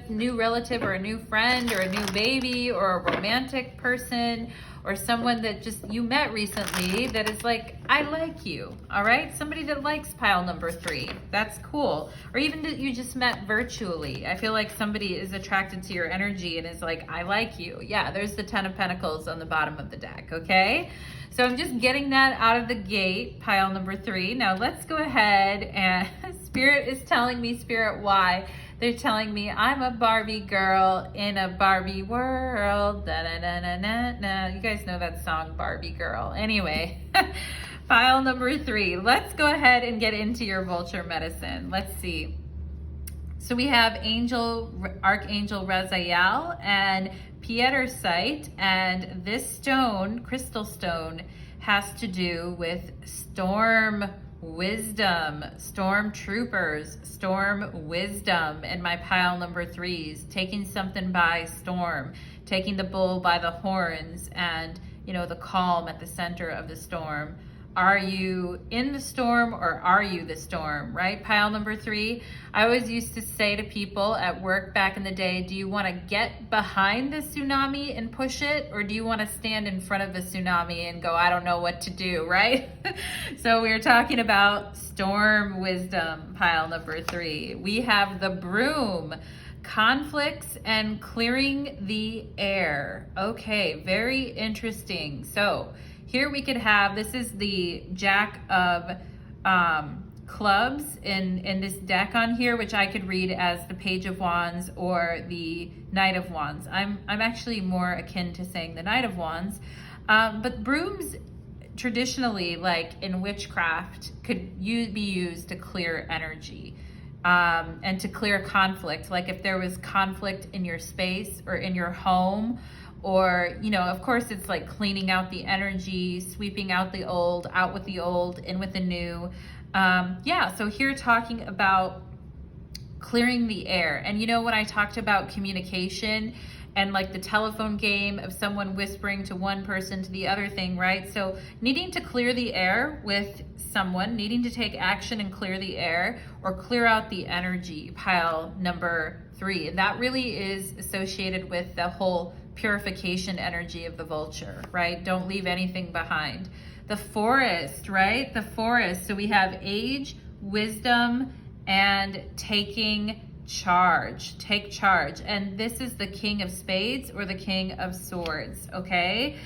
Speaker 1: new relative, or a new friend, or a new baby, or a romantic person, or someone that just you met recently that is like, I like you, all right? Somebody that likes pile number 3, that's cool. Or even that you just met virtually. I feel like somebody is attracted to your energy and is like, I like you. Yeah, there's the 10 of Pentacles on the bottom of the deck, okay? So I'm just getting that out of the gate, pile number 3. Now let's go ahead, and Spirit is telling me, Spirit, why? They're telling me I'm a Barbie girl in a Barbie world. Da, da, da, da, da, da. You guys know that song, Barbie Girl. Anyway, pile number 3. Let's go ahead and get into your vulture medicine. Let's see. So we have Archangel Raziel and Pietersite, and this stone, crystal stone, has to do with storm wisdom, storm troopers, storm wisdom in my pile number 3s, taking something by storm, taking the bull by the horns, and the calm at the center of the storm. Are you in the storm, or are you the storm, right? Pile number 3. I always used to say to people at work back in the day, do you want to get behind the tsunami and push it, or do you want to stand in front of the tsunami and go, I don't know what to do, right? So we're talking about storm wisdom, pile number 3. We have the broom, conflicts and clearing the air. Okay, very interesting. So here we could have, this is the Jack of clubs in this deck on here, which I could read as the Page of Wands or the Knight of Wands. I'm actually more akin to saying the Knight of Wands. But brooms traditionally, like in witchcraft, could be used to clear energy and to clear conflict. Like if there was conflict in your space or in your home, or, of course it's like cleaning out the energy, sweeping out the old, out with the old, in with the new. Yeah, so here talking about clearing the air. And when I talked about communication and like the telephone game of someone whispering to one person to the other thing, right? So needing to clear the air with someone, needing to take action and clear the air or clear out the energy, pile number 3. And that really is associated with the whole purification energy of the vulture, right? Don't leave anything behind. The forest, right? The forest. So we have age, wisdom, and taking charge. Take charge. And this is the King of Spades or the King of Swords, okay?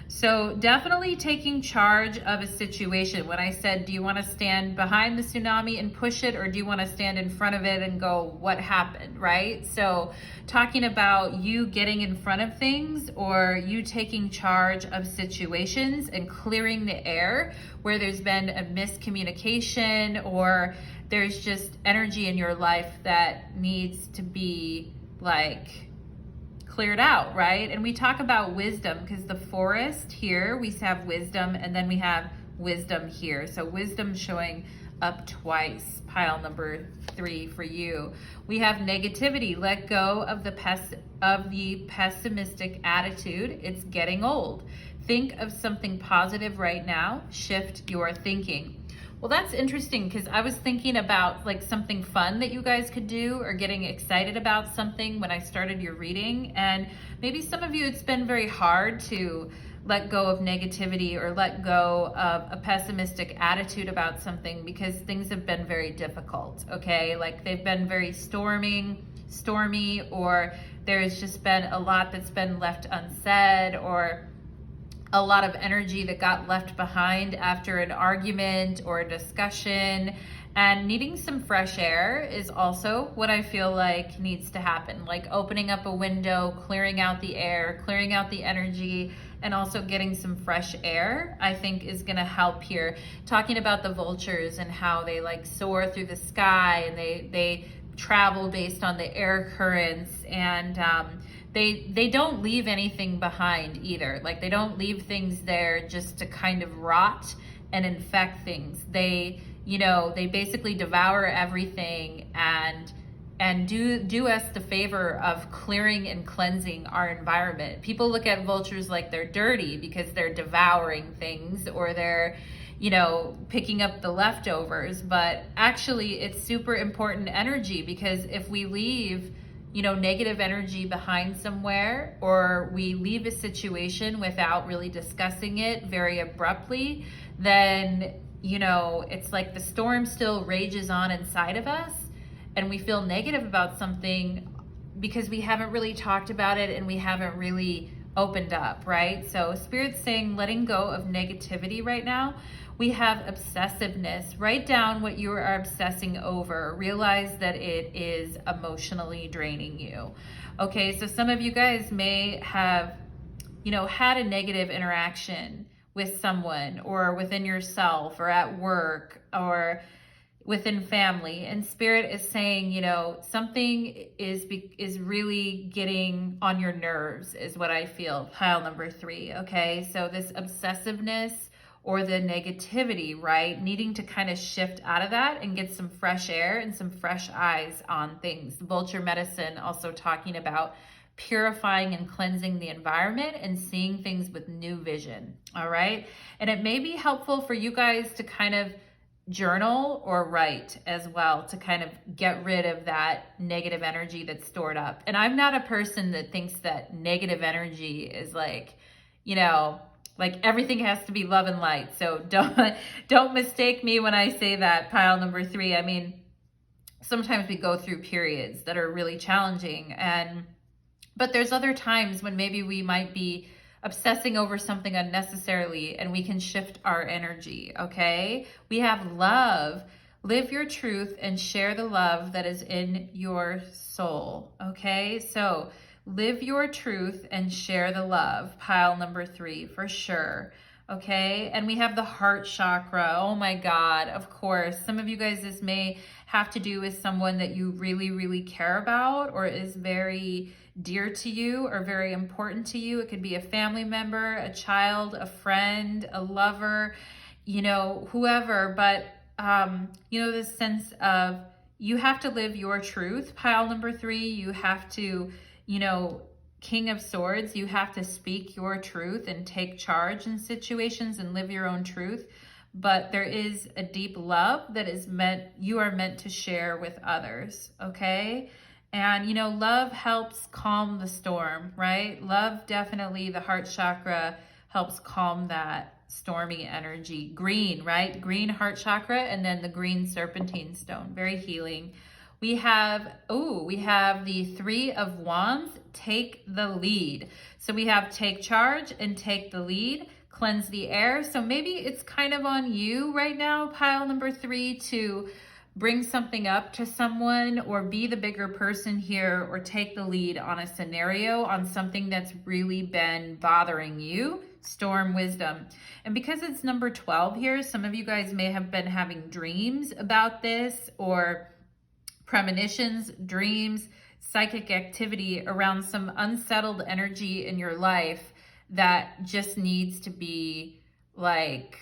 Speaker 1: So definitely taking charge of a situation. When I said, do you want to stand behind the tsunami and push it, or do you want to stand in front of it and go, what happened, right? So talking about you getting in front of things, or you taking charge of situations and clearing the air where there's been a miscommunication, or there's just energy in your life that needs to be like cleared out, right? And we talk about wisdom because the forest here, we have wisdom, and then we have wisdom here. So wisdom showing up twice, pile number 3 for you. We have negativity. Let go of the pessimistic attitude. It's getting old. Think of something positive right now. Shift your thinking. Well, that's interesting because I was thinking about like something fun that you guys could do, or getting excited about something when I started your reading. And maybe some of you, it's been very hard to let go of negativity or let go of a pessimistic attitude about something because things have been very difficult, okay? Like they've been very stormy, or there's just been a lot that's been left unsaid, or a lot of energy that got left behind after an argument or a discussion. And needing some fresh air is also what I feel like needs to happen. Like opening up a window, clearing out the air, clearing out the energy, and also getting some fresh air, I think is gonna help here. Talking about the vultures and how they like soar through the sky, and they travel based on the air currents, and they don't leave anything behind either. Like they don't leave things there just to kind of rot and infect things. They basically devour everything and do us the favor of clearing and cleansing our environment. People look at vultures like they're dirty because they're devouring things, or they're picking up the leftovers, but actually it's super important energy, because if we leave negative energy behind somewhere, or we leave a situation without really discussing it very abruptly, then it's like the storm still rages on inside of us, and we feel negative about something because we haven't really talked about it and we haven't really opened up, right? So Spirit's saying letting go of negativity right now. We have obsessiveness. Write down what you are obsessing over. Realize that it is emotionally draining you. Okay, so some of you guys may have, had a negative interaction with someone, or within yourself, or at work, or within family, and Spirit is saying, something is really getting on your nerves, is what I feel. Pile number 3. Okay, so this obsessiveness, or the negativity, right? Needing to kind of shift out of that and get some fresh air and some fresh eyes on things. Vulture medicine also talking about purifying and cleansing the environment and seeing things with new vision, all right? And it may be helpful for you guys to kind of journal or write as well, to kind of get rid of that negative energy that's stored up. And I'm not a person that thinks that negative energy is like, like everything has to be love and light. So don't mistake me when I say that, pile number 3. I mean, sometimes we go through periods that are really challenging, but there's other times when maybe we might be obsessing over something unnecessarily, and we can shift our energy, okay? We have love. Live your truth and share the love that is in your soul, okay? So live your truth and share the love, pile number 3 for sure, okay? And we have the heart chakra. Oh my God, of course. Some of you guys, this may have to do with someone that you really, really care about, or is very dear to you, or very important to you. It could be a family member, a child, a friend, a lover, whoever. But, this sense of you have to live your truth, pile number 3. You have to, King of Swords, you have to speak your truth and take charge in situations and live your own truth. But there is a deep love that you are meant to share with others, okay? And, love helps calm the storm, right? Love, definitely, the heart chakra helps calm that stormy energy. Green, right? Green heart chakra, and then the green serpentine stone, very healing. We have the 3 of Wands, take the lead. So we have take charge and take the lead, cleanse the air. So maybe it's kind of on you right now, pile number 3, to bring something up to someone or be the bigger person here, or take the lead on a scenario, on something that's really been bothering you. Storm wisdom. And because it's number 12 here, some of you guys may have been having dreams about this, or premonitions, dreams, psychic activity around some unsettled energy in your life that just needs to be like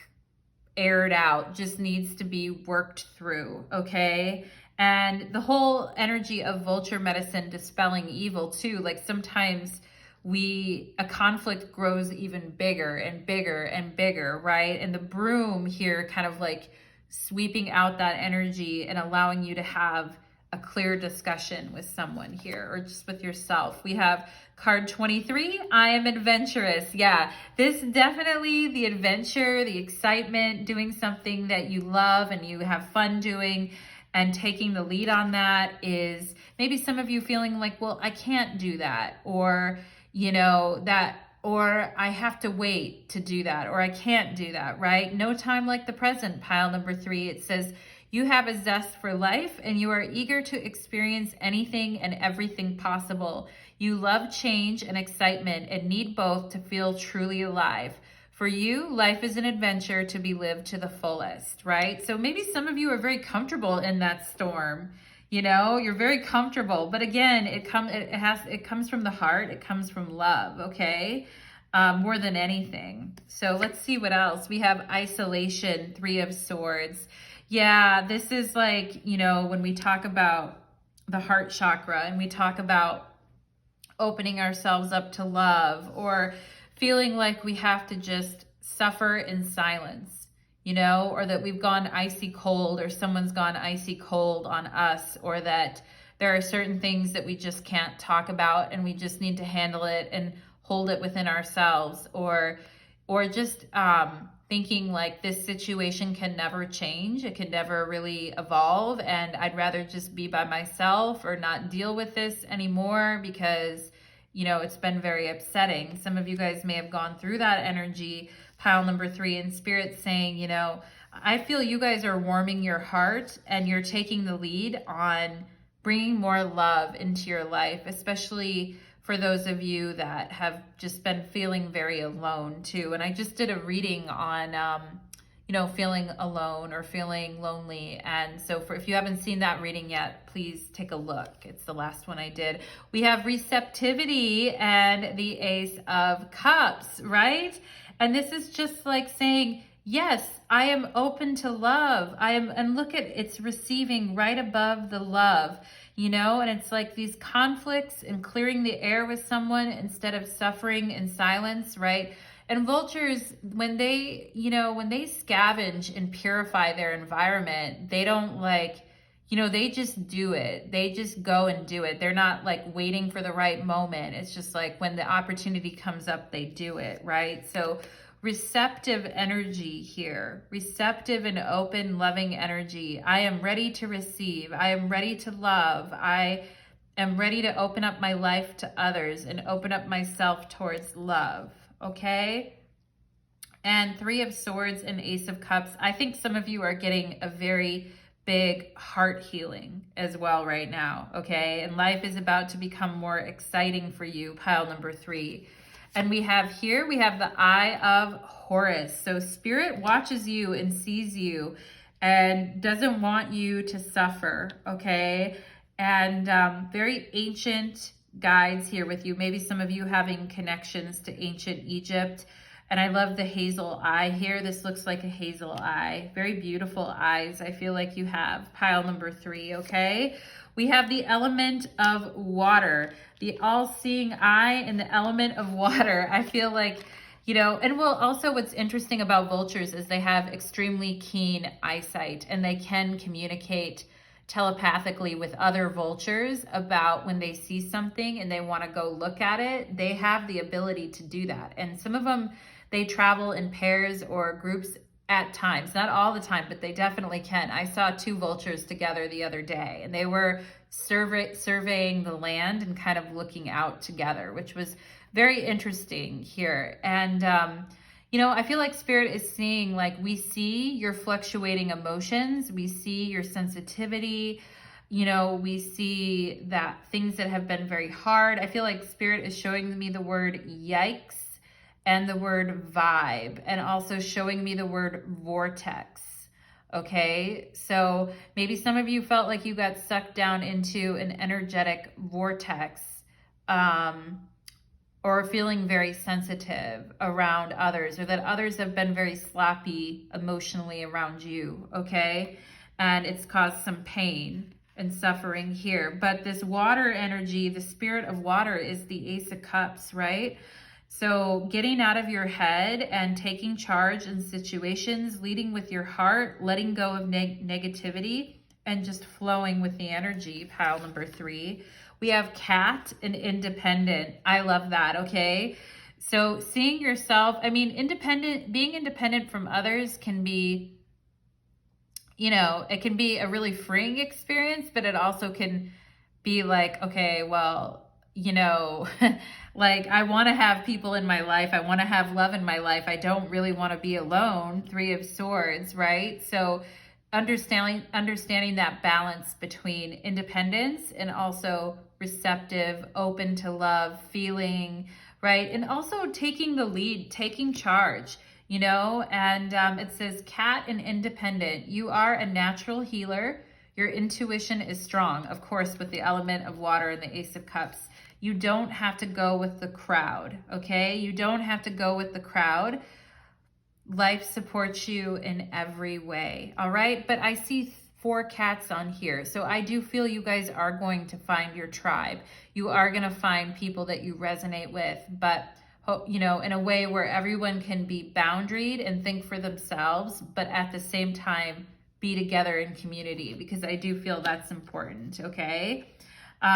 Speaker 1: aired out, just needs to be worked through, okay? And the whole energy of vulture medicine, dispelling evil too, like sometimes a conflict grows even bigger and bigger and bigger, right? And the broom here kind of like sweeping out that energy and allowing you to have a clear discussion with someone here, or just with yourself. We have card 23, I am adventurous. Yeah, this definitely the adventure, the excitement, doing something that you love and you have fun doing, and taking the lead on that is maybe some of you feeling like, well, I can't do that, or, you know, that, or I have to wait to do that, or I can't do that, right? No time like the present, pile number 3. It says, you have a zest for life and you are eager to experience anything and everything possible. You love change and excitement and need both to feel truly alive. For you, life is an adventure to be lived to the fullest, right? So maybe some of you are very comfortable in that storm. You know, you're very comfortable, but again, it comes from the heart. It comes from love, okay? More than anything. So let's see what else. We have isolation, 3 of Swords. Yeah, this is like, you know, when we talk about the heart chakra and we talk about opening ourselves up to love, or feeling like we have to just suffer in silence, you know, or that we've gone icy cold, or someone's gone icy cold on us, or that there are certain things that we just can't talk about and we just need to handle it and hold it within ourselves, or just thinking like this situation can never change, it can never really evolve, and I'd rather just be by myself or not deal with this anymore because, you know, it's been very upsetting. Some of you guys may have gone through that energy, pile number 3, and Spirit's saying, you know, I feel you guys are warming your heart and you're taking the lead on bringing more love into your life, especially for those of you that have just been feeling very alone too. And I just did a reading on, you know, feeling alone or feeling lonely. And so if you haven't seen that reading yet, please take a look. It's the last one I did. We have receptivity and the Ace of Cups, right? And this is just like saying, yes, I am open to love. And look at, it's receiving right above the love. You know, and it's like these conflicts and clearing the air with someone instead of suffering in silence, right? And vultures, when they, you know, when they scavenge and purify their environment, they don't like, you know, they just do it. They just go and do it. They're not like waiting for the right moment. It's just like when the opportunity comes up, they do it, right? So receptive energy here, receptive and open, loving energy. I am ready to receive. I am ready to love. I am ready to open up my life to others and open up myself towards love, okay? And 3 of Swords and Ace of Cups. I think some of you are getting a very big heart healing as well right now, okay? And life is about to become more exciting for you, pile number 3. And we have here, we have the Eye of Horus. So Spirit watches you and sees you and doesn't want you to suffer, okay? And very ancient guides here with you. Maybe some of you having connections to ancient Egypt. And I love the hazel eye here. This looks like a hazel eye. Very beautiful eyes. I feel like you have pile number 3, okay? We have the element of water, the all-seeing eye and the element of water. I feel like, you know, and well, also what's interesting about vultures is they have extremely keen eyesight and they can communicate telepathically with other vultures about when they see something and they want to go look at it. They have the ability to do that. And some of them, they travel in pairs or groups at times, not all the time, but they definitely can. I saw 2 vultures together the other day and they were surveying the land and kind of looking out together, which was very interesting here. And, you know, I feel like Spirit is seeing, like, we see your fluctuating emotions, we see your sensitivity, you know, we see that things that have been very hard. I feel like Spirit is showing me the word yikes and the word vibe, and also showing me the word vortex. Okay, so maybe some of you felt like you got sucked down into an energetic vortex, or feeling very sensitive around others, or that others have been very sloppy emotionally around you, okay? And it's caused some pain and suffering here. But this water energy, the spirit of water, is the Ace of Cups, right? So getting out of your head and taking charge in situations, leading with your heart, letting go of negativity, and just flowing with the energy, pile number 3. We have cat and independent. I love that, okay? So seeing yourself, I mean, being independent from others can be, you know, it can be a really freeing experience, but it also can be like, okay, well, you know, like, I want to have people in my life. I want to have love in my life. I don't really want to be alone. 3 of Swords, right? So understanding that balance between independence and also receptive, open to love, feeling, right? And also taking the lead, taking charge, you know? And it says, cat and independent. You are a natural healer. Your intuition is strong, of course, with the element of water and the Ace of Cups. You don't have to go with the crowd, okay? You don't have to go with the crowd. Life supports you in every way, all right? But I see 4 cats on here. So I do feel you guys are going to find your tribe. You are going to find people that you resonate with, but, you know, in a way where everyone can be boundaried and think for themselves, but at the same time, be together in community, because I do feel that's important, okay?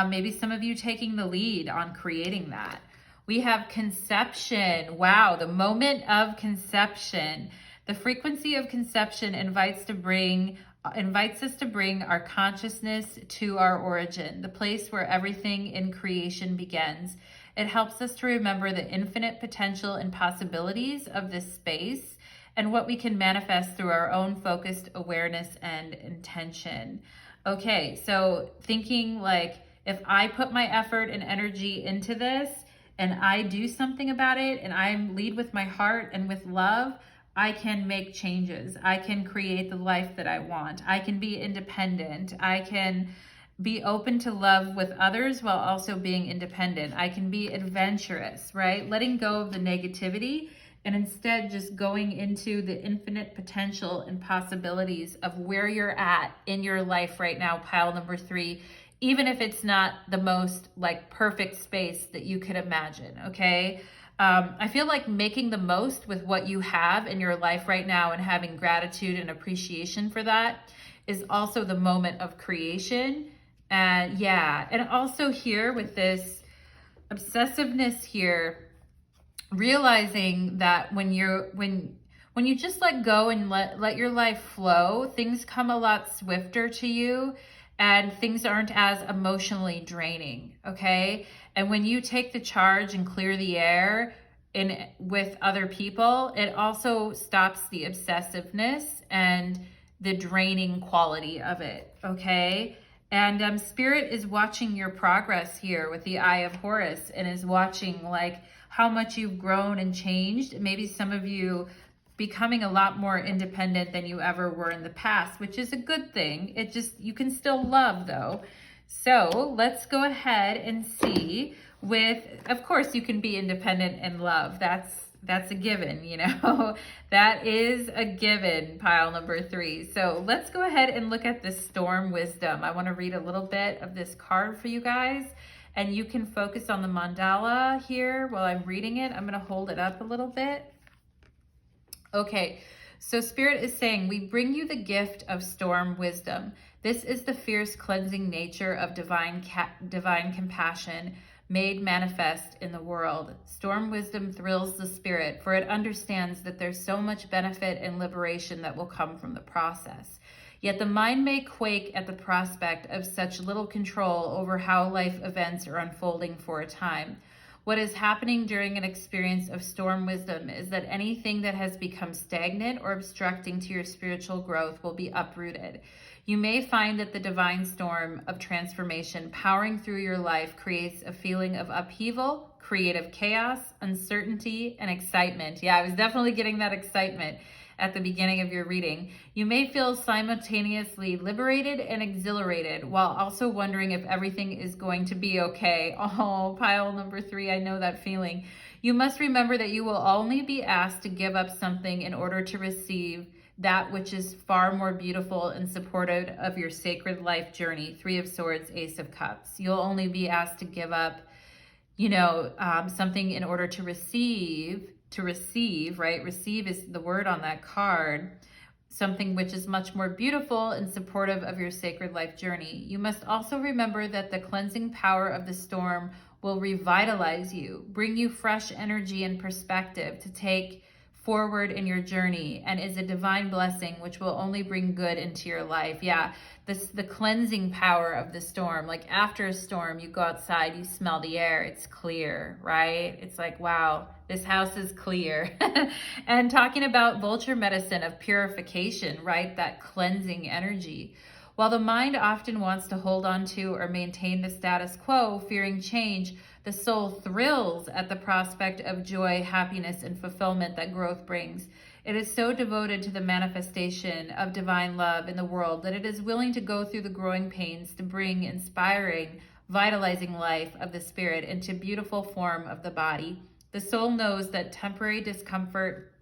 Speaker 1: Maybe some of you taking the lead on creating that. We have conception. Wow, the moment of conception. The frequency of conception invites us to bring our consciousness to our origin, the place where everything in creation begins. It helps us to remember the infinite potential and possibilities of this space and what we can manifest through our own focused awareness and intention. Okay, so thinking like, if I put my effort and energy into this, and I do something about it, and I lead with my heart and with love, I can make changes. I can create the life that I want. I can be independent. I can be open to love with others while also being independent. I can be adventurous, right? Letting go of the negativity and instead just going into the infinite potential and possibilities of where you're at in your life right now, pile number 3. Even if it's not the most like perfect space that you could imagine, okay? I feel like making the most with what you have in your life right now and having gratitude and appreciation for that is also the moment of creation. And yeah, and also here with this obsessiveness here, realizing that when you just let go and let your life flow, things come a lot swifter to you. And things aren't as emotionally draining, okay? And when you take the charge and clear the air with other people, it also stops the obsessiveness and the draining quality of it, okay? And Spirit is watching your progress here with the Eye of Horus, and is watching like how much you've grown and changed. Maybe some of you becoming a lot more independent than you ever were in the past, which is a good thing. It just, you can still love though. So let's go ahead and see with, of course you can be independent and love. That's a given, you know, that is a given, pile number 3. So let's go ahead and look at the Storm Wisdom. I want to read a little bit of this card for you guys, and you can focus on the mandala here while I'm reading it. I'm going to hold it up a little bit. Okay, so Spirit is saying, we bring you the gift of storm wisdom. This is the fierce cleansing nature of divine compassion made manifest in the world. Storm wisdom thrills the spirit, for it understands that there's so much benefit and liberation that will come from the process. Yet the mind may quake at the prospect of such little control over how life events are unfolding for a time. What is happening during an experience of storm wisdom is that anything that has become stagnant or obstructing to your spiritual growth will be uprooted. You may find that the divine storm of transformation powering through your life creates a feeling of upheaval, creative chaos, uncertainty, and excitement. Yeah, I was definitely getting that excitement at the beginning of your reading. You may feel simultaneously liberated and exhilarated while also wondering if everything is going to be okay. Oh, pile number 3, I know that feeling. You must remember that you will only be asked to give up something in order to receive that which is far more beautiful and supportive of your sacred life journey. 3 of Swords, Ace of Cups. You'll only be asked to give up, something in order to receive, right? Receive is the word on that card. Something which is much more beautiful and supportive of your sacred life journey. You must also remember that the cleansing power of the storm will revitalize you, bring you fresh energy and perspective to take forward in your journey, and is a divine blessing which will only bring good into your life. Yeah, the cleansing power of the storm. Like after a storm, you go outside, you smell the air, it's clear, right? It's like, wow, this house is clear. And talking about Vulture medicine of purification, right? That cleansing energy. While the mind often wants to hold on to or maintain the status quo, fearing change, the soul thrills at the prospect of joy, happiness, and fulfillment that growth brings. It is so devoted to the manifestation of divine love in the world that it is willing to go through the growing pains to bring inspiring, vitalizing life of the spirit into beautiful form of the body. The soul knows that temporary discomfort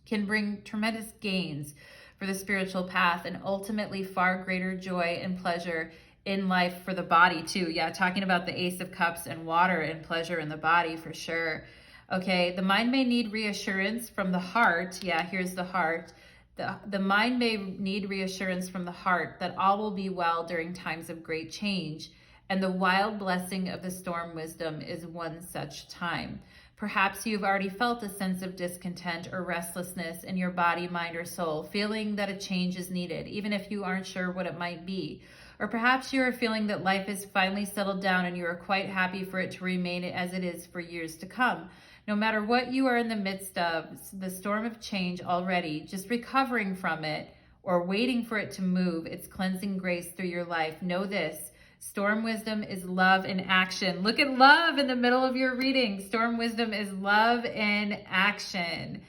Speaker 1: can bring tremendous gains for the spiritual path and ultimately far greater joy and pleasure in life for the body too. Yeah, talking about the Ace of Cups and water and pleasure in the body for sure. Okay, the mind may need reassurance from the heart. Yeah, here's the heart. The mind may need reassurance from the heart that all will be well during times of great change, and the wild blessing of the storm wisdom is one such time. Perhaps you've already felt a sense of discontent or restlessness in your body, mind, or soul, feeling that a change is needed, even if you aren't sure what it might be. Or perhaps you are feeling that life is finally settled down and you are quite happy for it to remain as it is for years to come. No matter what you are in the midst of, the storm of change already, just recovering from it or waiting for it to move its cleansing grace through your life, know this: storm wisdom is love in action. Look at love in the middle of your reading. Storm wisdom is love in action.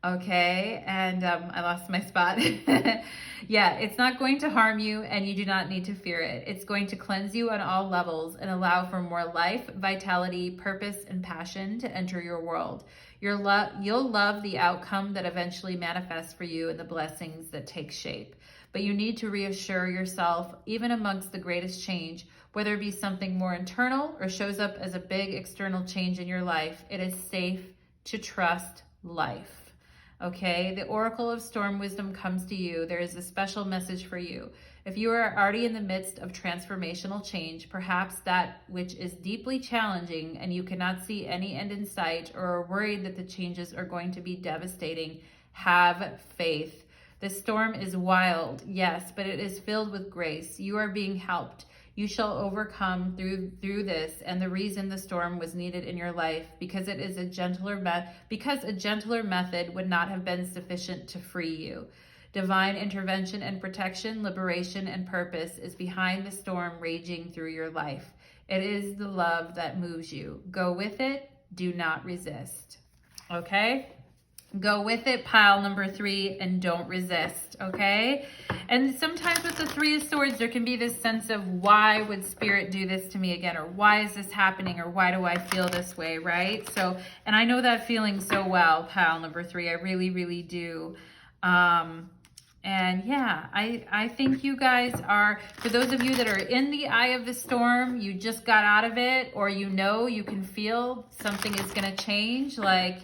Speaker 1: Okay, and I lost my spot. Yeah, it's not going to harm you and you do not need to fear it. It's going to cleanse you on all levels and allow for more life, vitality, purpose, and passion to enter your world. You'll love the outcome that eventually manifests for you and the blessings that take shape. But you need to reassure yourself, even amongst the greatest change, whether it be something more internal or shows up as a big external change in your life, it is safe to trust life. Okay, the Oracle of Storm Wisdom comes to you. There is a special message for you. If you are already in the midst of transformational change, perhaps that which is deeply challenging and you cannot see any end in sight, or are worried that the changes are going to be devastating, have faith. The storm is wild, yes, but it is filled with grace. You are being helped. You shall overcome through this, and the reason the storm was needed in your life, because it is a gentler method would not have been sufficient to free you. Divine intervention and protection, liberation and purpose is behind the storm raging through your life. It is the love that moves you. Go with it. Do not resist. Okay? Go with it, pile number 3, and don't resist, okay? And sometimes with the 3 of Swords, there can be this sense of, why would Spirit do this to me again? Or why is this happening? Or why do I feel this way, right? So, and I know that feeling so well, pile number 3. I really, really do. And yeah, I think you guys are, for those of you that are in the eye of the storm, you just got out of it, or you can feel something is going to change, like,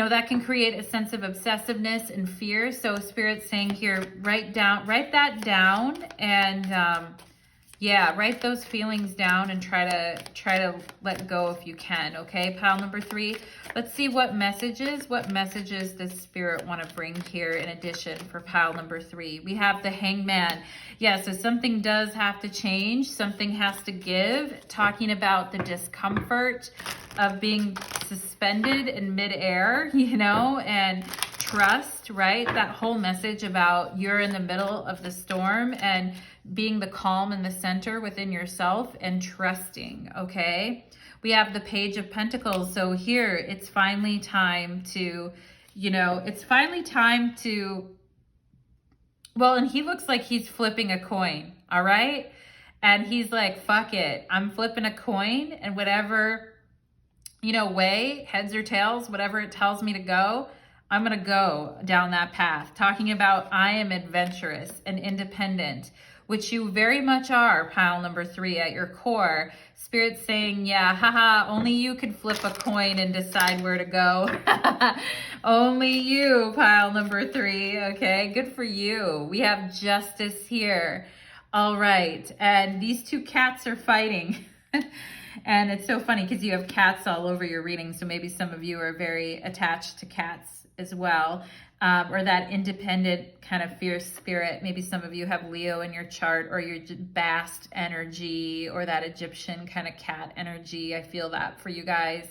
Speaker 1: that can create a sense of obsessiveness and fear. So Spirit's saying here, write that down and, Yeah, write those feelings down and try to let go if you can, okay? Pile number 3. Let's see what messages does Spirit want to bring here in addition for pile number 3. We have the Hangman. Yeah, so something does have to change. Something has to give. Talking about the discomfort of being suspended in midair, you know, and trust, right? That whole message about you're in the middle of the storm and being the calm in the center within yourself and trusting, okay? We have the Page of Pentacles. So here, it's finally time to, you know, it's finally time to, well, and he looks like he's flipping a coin, all right? And he's like, fuck it, I'm flipping a coin, and whatever, you know, way, heads or tails, whatever it tells me to go, I'm going to go down that path. Talking about I am adventurous and independent, which you very much are, pile number 3, at your core. Spirit's saying, yeah, haha, only you can flip a coin and decide where to go. Only you, pile number 3, okay? Good for you. We have Justice here. All right, and these two cats are fighting. And it's so funny because you have cats all over your reading, so maybe some of you are very attached to cats as well. Or that independent kind of fierce spirit. Maybe some of you have Leo in your chart, or your Bast energy, or that Egyptian kind of cat energy. I feel that for you guys.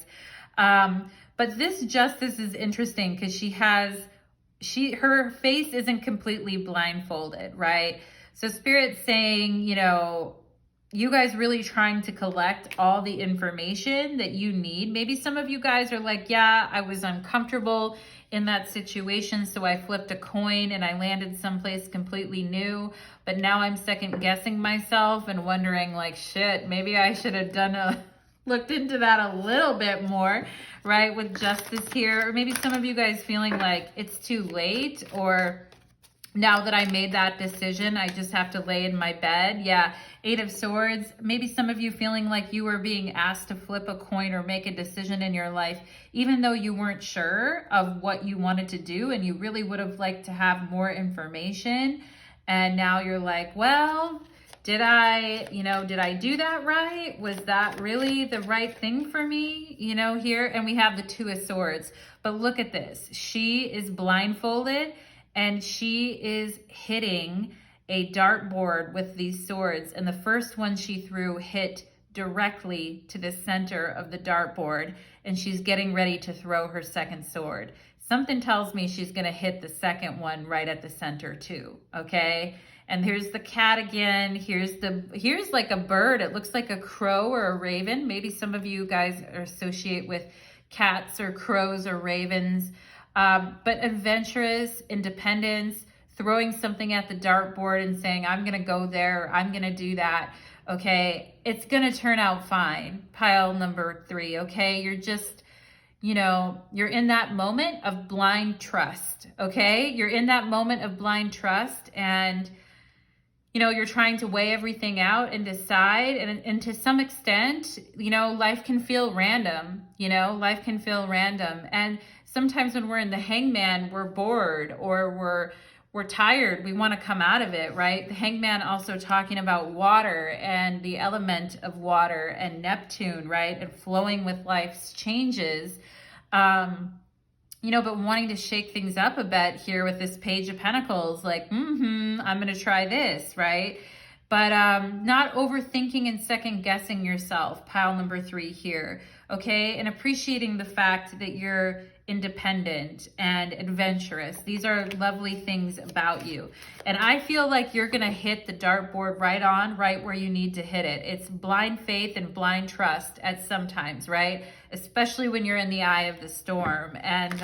Speaker 1: But this Justice is interesting because her face isn't completely blindfolded, right? So Spirit's saying, you know, you guys really trying to collect all the information that you need. Maybe some of you guys are like, yeah, I was uncomfortable in that situation, so I flipped a coin and I landed someplace completely new, but now I'm second guessing myself and wondering like, shit, maybe I should have looked into that a little bit more, right? With Justice here. Or maybe some of you guys feeling like it's too late, or now that I made that decision, I just have to lay in my bed. Yeah, 8 of Swords. Maybe some of you feeling like you were being asked to flip a coin or make a decision in your life, even though you weren't sure of what you wanted to do and you really would have liked to have more information. And now you're like, well, did I do that right? Was that really the right thing for me? You know, here, and we have the 2 of Swords. But look at this. She is blindfolded, and she is hitting a dartboard with these swords. And the first one she threw hit directly to the center of the dartboard. And she's getting ready to throw her second sword. Something tells me she's going to hit the second one right at the center too. Okay. And here's the cat again. Here's like a bird. It looks like a crow or a raven. Maybe some of you guys associate with cats or crows or ravens. But adventurous, independence, throwing something at the dartboard and saying, I'm going to go there, I'm going to do that. Okay, it's going to turn out fine. Pile number 3, okay? You're just, you know, you're in that moment of blind trust, okay? You're in that moment of blind trust, and, you know, you're trying to weigh everything out and decide. And to some extent, you know, life can feel random, you know, life can feel random. And sometimes when we're in the Hangman, we're bored or we're tired. We want to come out of it, right? The Hangman also talking about water and the element of water and Neptune, right? And flowing with life's changes. You know, but wanting to shake things up a bit here with this Page of Pentacles, like, I'm going to try this, right? But not overthinking and second guessing yourself, pile number 3 here, okay? And appreciating the fact that you're independent and adventurous. These are lovely things about you. And I feel like you're going to hit the dartboard right where you need to hit it. It's blind faith and blind trust at sometimes, right? Especially when you're in the eye of the storm. And,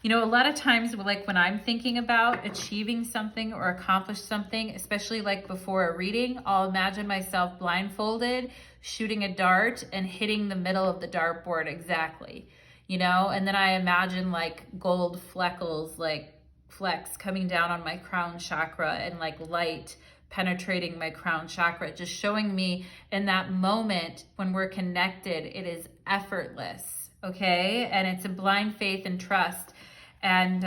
Speaker 1: you know, a lot of times, like when I'm thinking about achieving something or accomplish something, especially like before a reading, I'll imagine myself blindfolded, shooting a dart and hitting the middle of the dartboard exactly. You know, and then I imagine like gold flecks, like flecks coming down on my crown chakra and like light penetrating my crown chakra, just showing me in that moment when we're connected, it is effortless, okay? And it's a blind faith and trust. And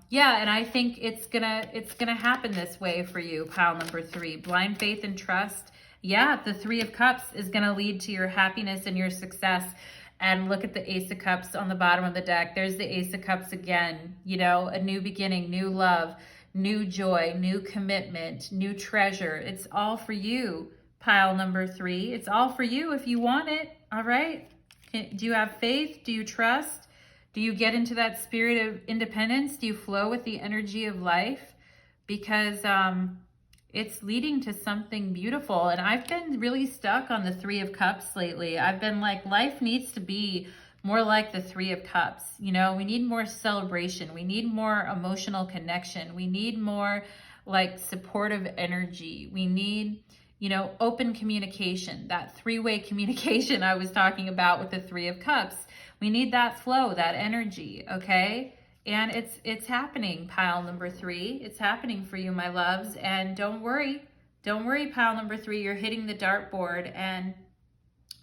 Speaker 1: yeah, and I think it's gonna happen this way for you, pile number 3. Blind faith and trust Yeah, the Three of Cups is going to lead to your happiness and your success. And look at the Ace of Cups on the bottom of the deck. There's the Ace of Cups again. You know, a new beginning, new love, new joy, new commitment, new treasure. It's all for you, pile number 3. It's all for you if you want it, all right? Do you have faith? Do you trust? Do you get into that spirit of independence? Do you flow with the energy of life? Because it's leading to something beautiful. And I've been really stuck on the Three of Cups lately. I've been like, life needs to be more like the Three of Cups. You know, we need more celebration. We need more emotional connection. We need more like supportive energy. We need, you know, open communication, that three-way communication I was talking about with the Three of Cups. We need that flow, that energy, okay? And it's happening, pile number 3. It's happening for you, my loves. And don't worry, pile number 3. You're hitting the dartboard and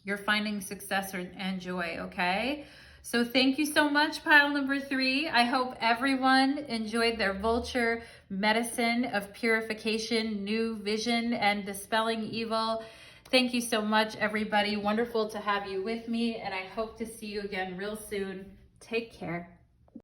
Speaker 1: you're finding success and joy, okay? So thank you so much, pile number 3. I hope everyone enjoyed their Vulture medicine of purification, new vision, and dispelling evil. Thank you so much, everybody. Wonderful to have you with me, and I hope to see you again real soon. Take care.